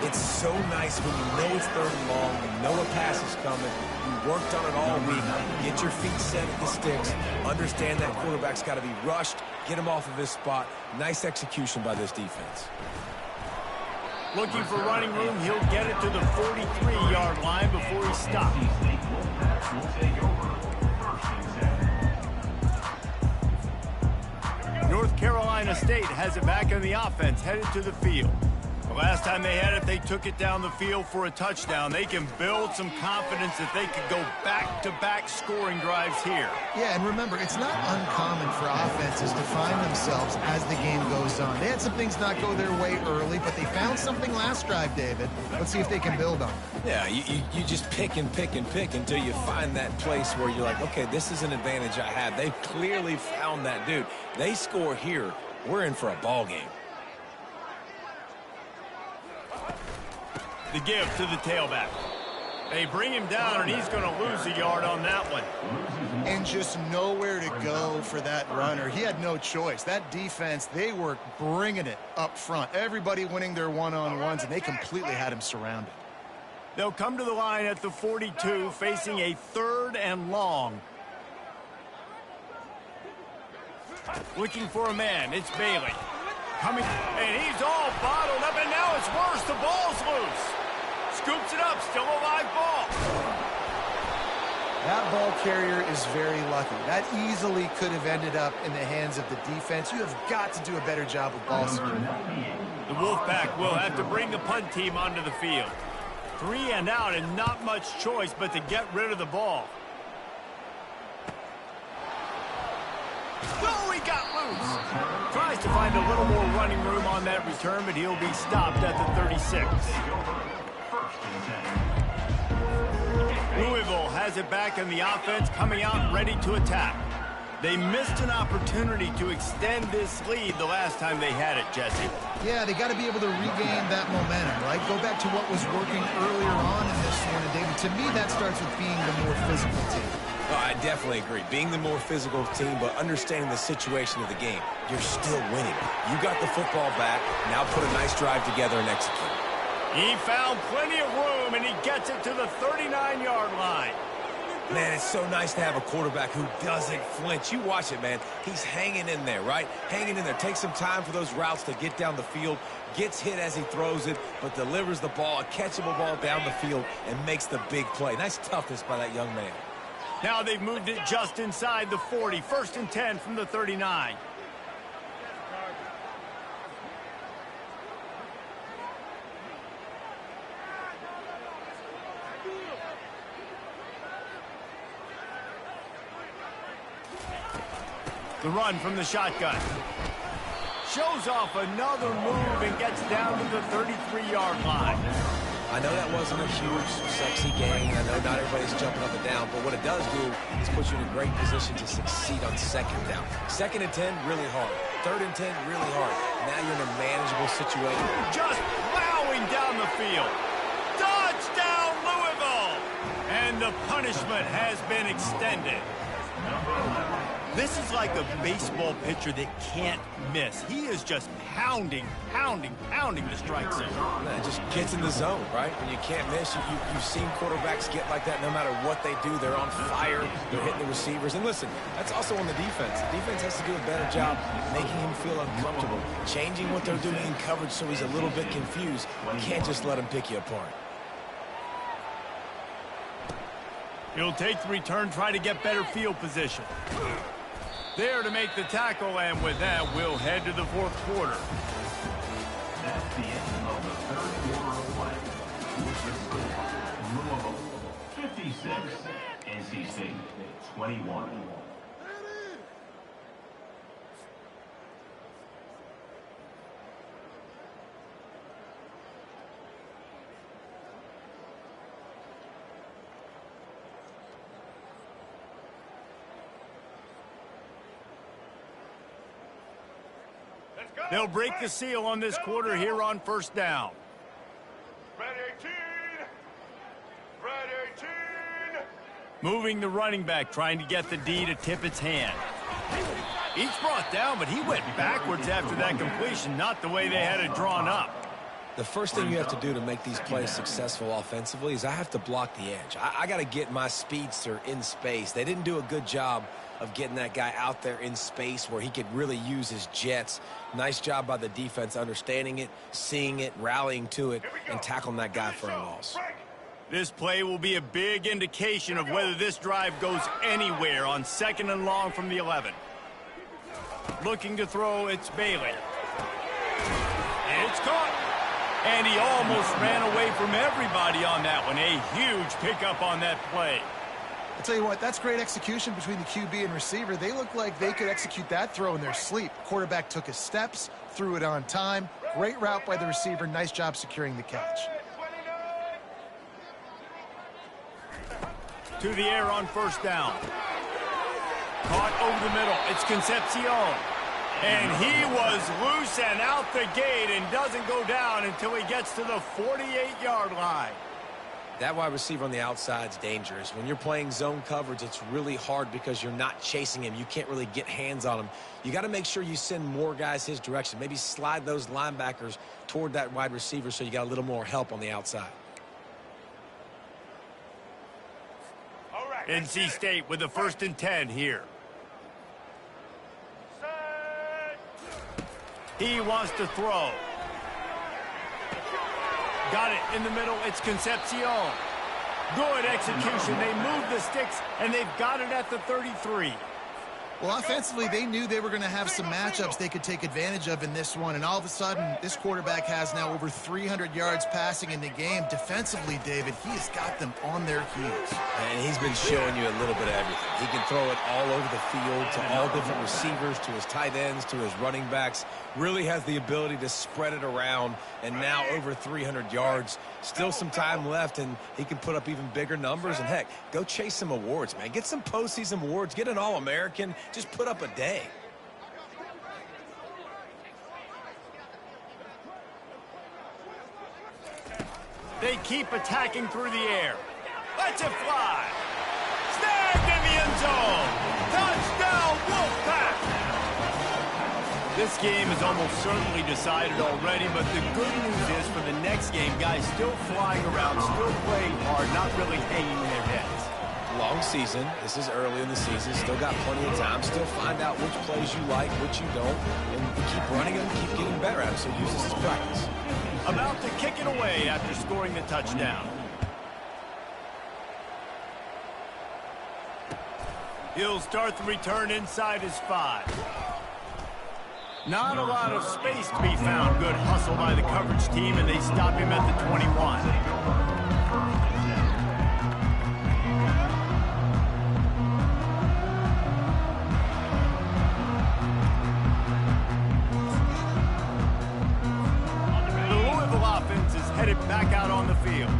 It's so nice when you know it's third and long, you know a pass is coming, you worked on it all week, get your feet set at the sticks, understand that quarterback's got to be rushed, get him off of his spot. Nice execution by this defense. Looking for running room, he'll get it to the 43-yard line before he stops. North Carolina State has it back in the offense, headed to the field. The last time they had it, they took it down the field for a touchdown. They can build some confidence that they could go back-to-back scoring drives here. Yeah, and remember, it's not uncommon for offenses to find themselves as the game goes on. They had some things not go their way early, but they found something last drive, David. Let's see if they can build on it. Yeah, you just pick and pick and pick until you find that place where you're like, okay, this is an advantage I have. They've clearly found that dude. They score here, we're in for a ball game. The give to the tailback. They bring him down, and he's going to lose a yard on that one. And just nowhere to go for that runner. He had no choice. That defense, they were bringing it up front. Everybody winning their one-on-ones, and they completely had him surrounded. They'll come to the line at the 42, facing a third and long. Looking for a man. It's Bailey. Coming, and he's all bottled up, and now it's worse. The ball's loose. Scoops it up, still a live ball. That ball carrier is very lucky. That easily could have ended up in the hands of the defense. You have got to do a better job with ball security. The Wolfpack will have to bring the punt team onto the field. 3 and out, and not much choice but to get rid of the ball. Oh, he got loose. Tries to find a little more running room on that return, but he'll be stopped at the 36. Louisville has it back in the offense, coming out ready to attack. They missed an opportunity to extend this lead the last time they had it, Jesse. Yeah, they got to be able to regain that momentum, right? Go back to what was working earlier on in this one. And David, to me, that starts with being the more physical team. Oh, I definitely agree. Being the more physical team, but understanding the situation of the game. You're still winning. You got the football back. Now put a nice drive together and execute. He found plenty of room, and he gets it to the 39-yard line. Man, it's so nice to have a quarterback who doesn't flinch. You watch it, man. He's hanging in there, right? Hanging in there. Takes some time for those routes to get down the field. Gets hit as he throws it, but delivers the ball, a catchable ball down the field, and makes the big play. Nice toughness by that young man. Now they've moved it just inside the 40. 1st and 10 from the 39. The run from the shotgun. Shows off another move and gets down to the 33-yard line. I know that wasn't a huge, sexy gain. I know not everybody's jumping up and down, but what it does do is put you in a great position to succeed on 2nd down. 2nd and 10, really hard. 3rd and 10, really hard. Now you're in a manageable situation. Just plowing down the field. Touchdown, Louisville! And the punishment has been extended. This is like a baseball pitcher that can't miss. He is just pounding the strike zone. Man, it just gets in the zone, right? When you can't miss, you've seen quarterbacks get like that no matter what they do. They're on fire. They're hitting the receivers. And listen, that's also on the defense. The defense has to do a better job making him feel uncomfortable, changing what they're doing in coverage so he's a little bit confused. You can't just let him pick you apart. He'll take the return, try to get better field position. There to make the tackle, and with that, we'll head to the 4th quarter. That's the end of the 3rd quarter of play. With the score, Louisville 56, NC State 21. They'll break the seal on this quarter here on first down. Red 18. Red 18. Moving the running back, trying to get the D to tip its hand. Each brought down, but he went backwards after that completion, not the way they had it drawn up. The first thing you have to do to make these plays successful offensively is I have to block the edge. I got to get my speedster in space. They didn't do a good job of getting that guy out there in space where he could really use his jets. Nice job by the defense understanding it, seeing it, rallying to it, and tackling that guy for a loss. This play will be a big indication of whether this drive goes anywhere on 2nd and long from the 11. Looking to throw, it's Bailey. It's caught. And he almost ran away from everybody on that one. A huge pickup on that play. I'll tell you what, that's great execution between the QB and receiver. They look like they could execute that throw in their sleep. Quarterback took his steps, threw it on time. Great route by the receiver. Nice job securing the catch. To the air on first down. Caught over the middle. It's Concepcion. And he was loose and out the gate and doesn't go down until he gets to the 48-yard line. That wide receiver on the outside is dangerous. When you're playing zone coverage, it's really hard because you're not chasing him. You can't really get hands on him. You got to make sure you send more guys his direction. Maybe slide those linebackers toward that wide receiver so you got a little more help on the outside. NC State with the 1st and 10 here. He wants to throw. Got it in the middle. It's Concepcion. Good execution. They move the sticks, and they've got it at the 33. Well, offensively, they knew they were going to have some matchups they could take advantage of in this one, and all of a sudden, this quarterback has now over 300 yards passing in the game. Defensively, David, he has got them on their heels. And he's been showing you a little bit of everything. He can throw it all over the field to all different receivers, to his tight ends, to his running backs. Really has the ability to spread it around, and now over 300 yards. Still some time left, and he can put up even bigger numbers. And, heck, go chase some awards, man. Get some postseason awards. Get an All-American. Just put up a day. They keep attacking through the air. Let's it fly. Snagged in the end zone. Touchdown, Wolfpack. This game is almost certainly decided already, but the good news is for the next game, guys still flying around, still playing hard, not really hanging their heads. Long season. This is early in the season. Still got plenty of time. Still find out which plays you like, which you don't, and keep running them, keep getting better at it. So use this as practice. About to kick it away after scoring the touchdown. He'll start the return inside his 5. Not a lot of space to be found. Good hustle by the coverage team, and they stop him at the 21. Headed back out on the field.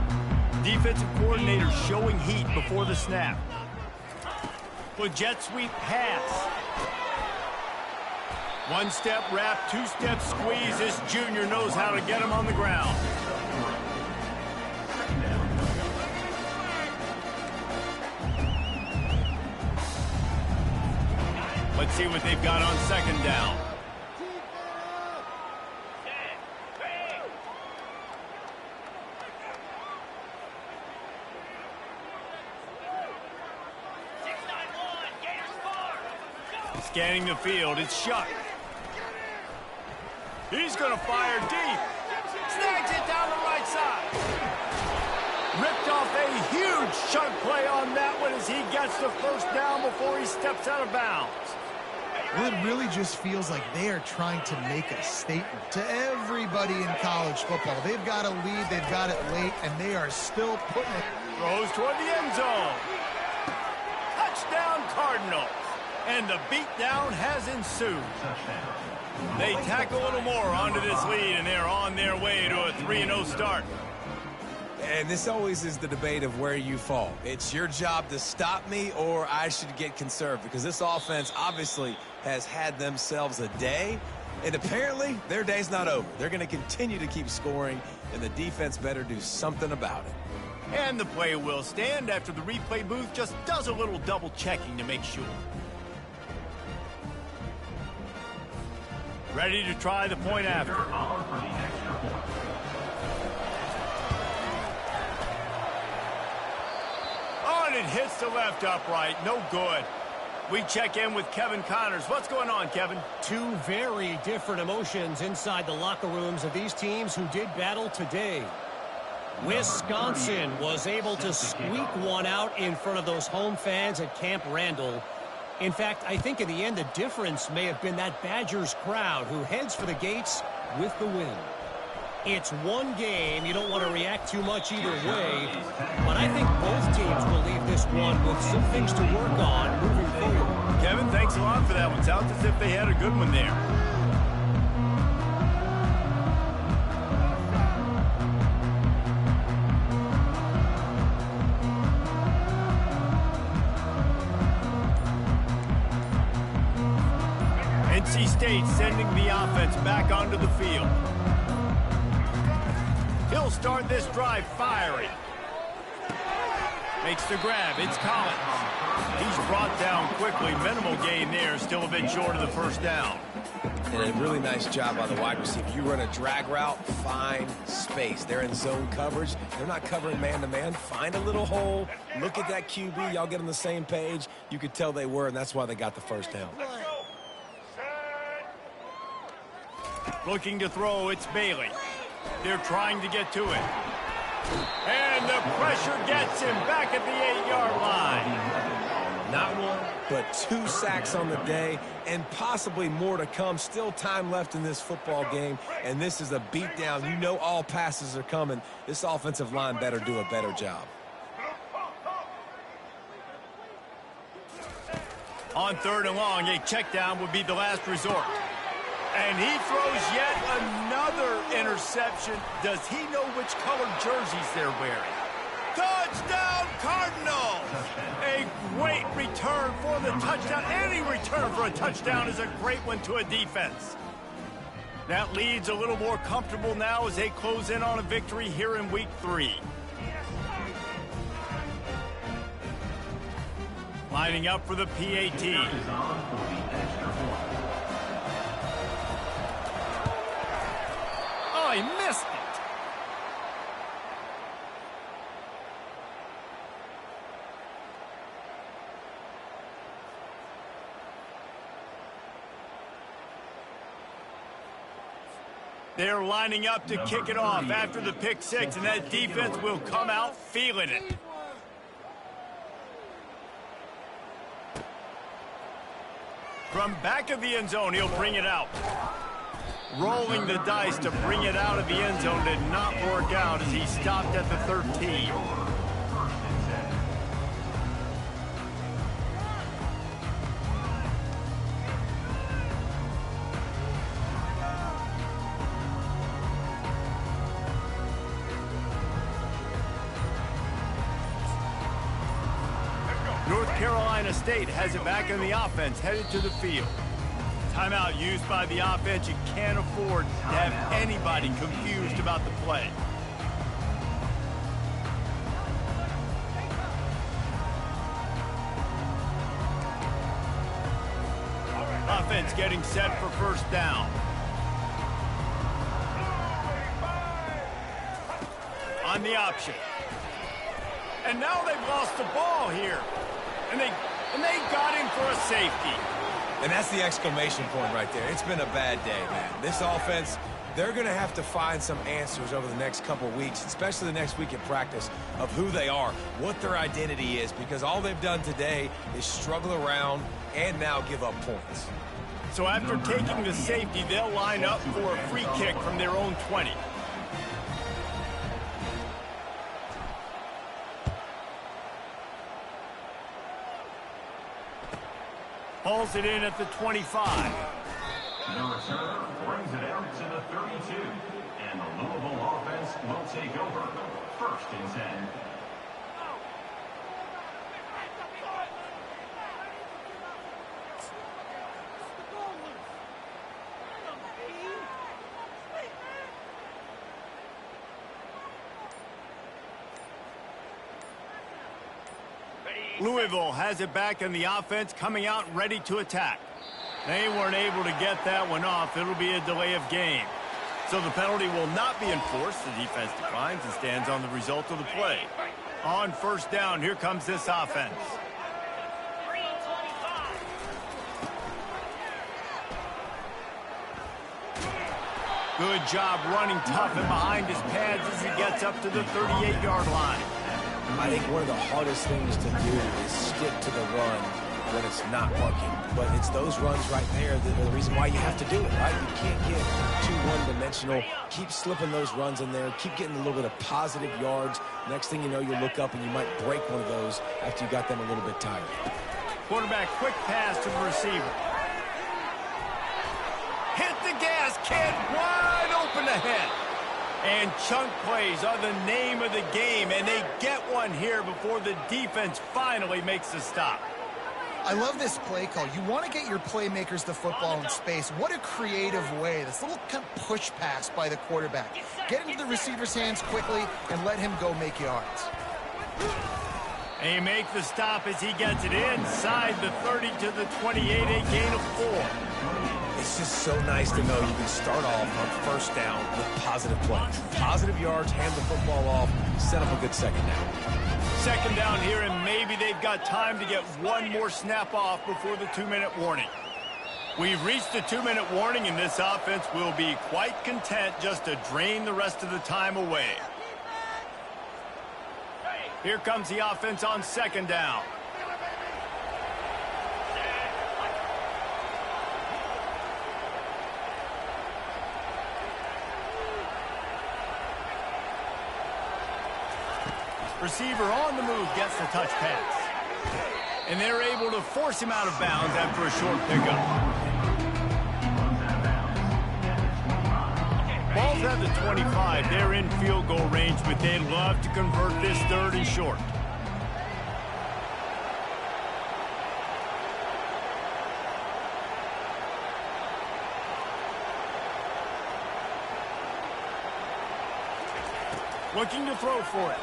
Defensive coordinator showing heat before the snap. With jet sweep pass. One step wrap, 2 step squeeze. This junior knows how to get him on the ground. Let's see what they've got on 2nd down. Scanning the field, it's Shuck. He's going to fire deep. Snags it down the right side. Ripped off a huge Shuck play on that one as he gets the 1st down before he steps out of bounds. Well, it really just feels like they are trying to make a statement to everybody in college football. They've got a lead, they've got it late, and they are still putting it. Throws toward the end zone. Touchdown, Cardinals. And the beatdown has ensued. They tack a little more onto this lead, and they're on their way to a 3-0 start. And this always is the debate of where you fall. It's your job to stop me, or I should get conserved, because this offense obviously has had themselves a day, And apparently, their day's not over. They're going to continue to keep scoring, and the defense better do something about it. And the play will stand after the replay booth just does a little double checking to make sure. Ready to try the point after. Oh, and it hits the left upright. No good. We check in with Kevin Connors. What's going on, Kevin? Two very different emotions inside the locker rooms of these teams who did battle today. Wisconsin was able to squeak one out in front of those home fans at Camp Randall. In fact, I think in the end the difference may have been that Badgers crowd who heads for the gates with the win. It's one game. You don't want to react too much either way. But I think both teams will leave this one with some things to work on moving forward. Kevin, thanks a lot for that one. Sounds as if they had a good one there. NC State sending the offense back onto the field. He'll start this drive firing. Makes the grab. It's Collins. He's brought down quickly. Minimal gain there. Still a bit short of the first down. And a really nice job by the wide receiver. You run a drag route, find space. They're in zone coverage. They're not covering man-to-man. Find a little hole. Look at that QB. Y'all get on the same page. You could tell they were, and that's why they got the first down. Looking to throw, it's Bailey. They're trying to get to it. And the pressure gets him back at the 8-yard line. Not one, but 2 sacks on the day, and possibly more to come. Still time left in this football game, and this is a beatdown. You know all passes are coming. This offensive line better do a better job. On 3rd and long, a check down would be the last resort. And he throws yet another interception. Does he know which colored jerseys they're wearing? Touchdown, Cardinals! A great return for the touchdown. Any return for a touchdown is a great one to a defense. That lead's a little more comfortable now as they close in on a victory here in Week 3. Lining up for the PAT. Oh, he missed it. They're lining up to kick it off after the pick six, and that defense will come out feeling it. From back of the end zone, he'll bring it out. Rolling the dice to bring it out of the end zone did not work out as he stopped at the 13. North Carolina State has it back in the offense, headed to the field. Timeout used by the offense. You can't afford to have anybody confused about the play. Offense getting set for first down. On the option. And now they've lost the ball here. And they got him for a safety. And that's the exclamation point right there. It's been a bad day, man. This offense, they're going to have to find some answers over the next couple weeks, especially the next week in practice, of who they are, what their identity is, because all they've done today is struggle around and now give up points. So after taking the safety, they'll line up for a free kick from their own 20. Hauls it in at the 25. The return brings it out to the 32. And the Louisville offense will take over. 1st and 10. Louisville has it back in the offense, coming out ready to attack. They weren't able to get that one off. It'll be a delay of game. So the penalty will not be enforced. The defense declines and stands on the result of the play. On first down, here comes this offense. Good job running tough and behind his pads as he gets up to the 38-yard line. I think one of the hardest things to do is stick to the run when it's not working. But it's those runs right there that are the reason why you have to do it, right? You can't get too one-dimensional. Keep slipping those runs in there. Keep getting a little bit of positive yards. Next thing you know, you look up and you might break one of those after you got them a little bit tired. Quarterback, quick pass to the receiver. Hit the gas, kid, wide open ahead. And chunk plays are the name of the game, and they get one here before the defense finally makes a stop. I love this play call. You want to get your playmakers the football in space. What a creative way. This little kind of push pass by the quarterback. Get into the receiver's hands quickly and let him go make yards. They make the stop as he gets it inside the 30 to the 28, a gain of 4. It's just so nice to know you can start off on first down with positive plays. Positive yards, hand the football off, set up a good second down. Second down here, and maybe they've got time to get one more snap off before the 2-minute warning. We've reached the 2-minute warning, and this offense will be quite content just to drain the rest of the time away. Here comes the offense on second down. Receiver on the move gets the touch pass. And they're able to force him out of bounds after a short pickup. Ball's at the 25. They're in field goal range, but they'd love to convert this third and short. Looking to throw for it.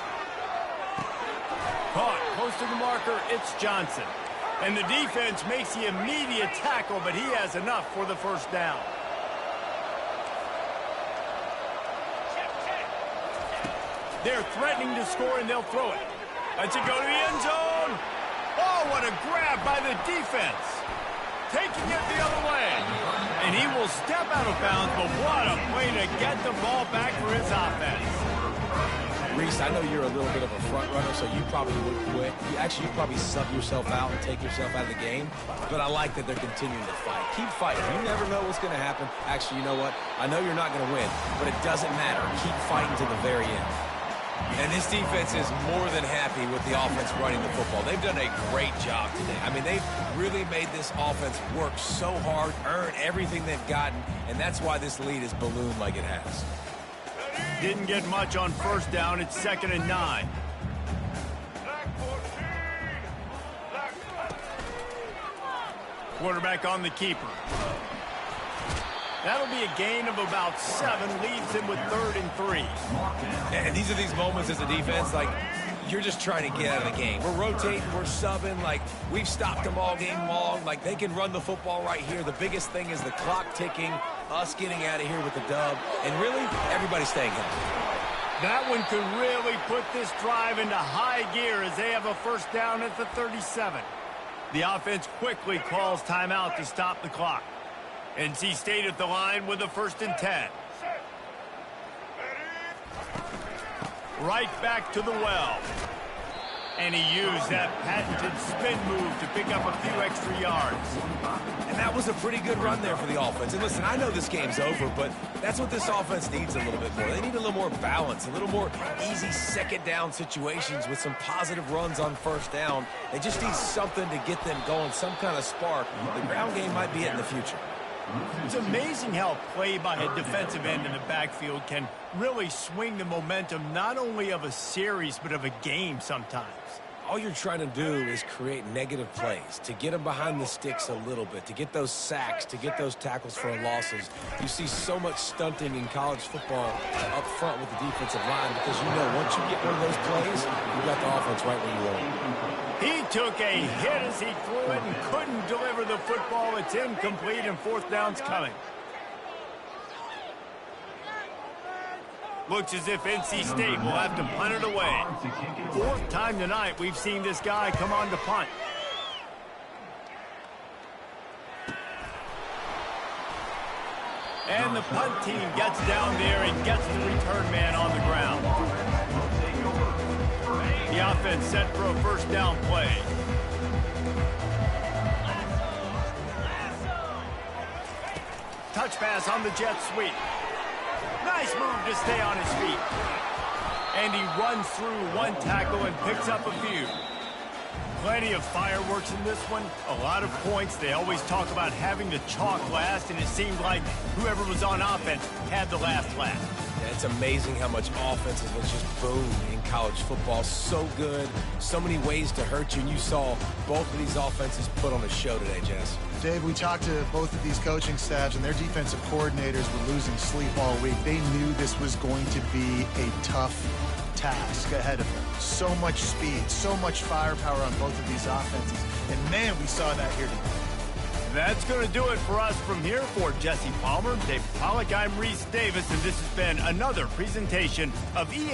Caught, close to the marker, it's Johnson. And the defense makes the immediate tackle, but he has enough for the first down. They're threatening to score, and they'll throw it. Lets it go to the end zone. Oh, what a grab by the defense. Taking it the other way. And he will step out of bounds, but what a play to get the ball back for his offense. Reese, I know you're a little bit of a front runner, so you probably would quit. You probably sub yourself out and take yourself out of the game. But I like that they're continuing to fight. Keep fighting. You never know what's going to happen. Actually, you know what? I know you're not going to win, but it doesn't matter. Keep fighting to the very end. And this defense is more than happy with the offense running the football. They've done a great job today. I mean, they've really made this offense work so hard, earn everything they've gotten, and that's why this lead is ballooned like it has. Didn't get much on first down. It's 2nd and 9. Quarterback on the keeper. That'll be a gain of about 7. Leaves him with 3rd and 3. And these are these moments as a defense, like, you're just trying to get out of the game. We're rotating, we're subbing, like, we've stopped them all game long. Like, they can run the football right here. The biggest thing is the clock ticking, us getting out of here with the dub, and really, everybody staying healthy. That one could really put this drive into high gear as they have a first down at the 37. The offense quickly calls timeout to stop the clock. NC State at the line with a 1st and 10. Right back to the well. And he used that patented spin move to pick up a few extra yards. And that was a pretty good run there for the offense. And listen, I know this game's over, but that's what this offense needs a little bit more. They need a little more balance, a little more easy second down situations with some positive runs on first down. They just need something to get them going, some kind of spark. The ground game might be it in the future. It's amazing how play by a defensive end in the backfield can really swing the momentum not only of a series but of a game sometimes. All you're trying to do is create negative plays, to get them behind the sticks a little bit, to get those sacks, to get those tackles for losses. You see so much stunting in college football up front with the defensive line because you know once you get one of those plays, you've got the offense offense right where you want it. He took a hit as he threw it and couldn't deliver the football. It's incomplete and fourth down's coming. Looks as if NC State will have to punt it away. Fourth time tonight we've seen this guy come on to punt. And the punt team gets down there and gets the return man on the ground. The offense set for a first down play. Touch pass on the jet sweep. Nice move to stay on his feet. And he runs through one tackle and picks up a few. Plenty of fireworks in this one. A lot of points. They always talk about having the chalk last, and it seemed like whoever was on offense had the last laugh. Yeah, it's amazing how much offenses will just boom in college football. So good. So many ways to hurt you. And you saw both of these offenses put on a show today, Jess. Dave, we talked to both of these coaching staffs, and their defensive coordinators were losing sleep all week. They knew this was going to be a tough task ahead of them. So much speed, so much firepower on both of these offenses. And, man, we saw that here tonight. That's going to do it for us from here. For Jesse Palmer, Dave Pollack, I'm Reese Davis, and this has been another presentation of EA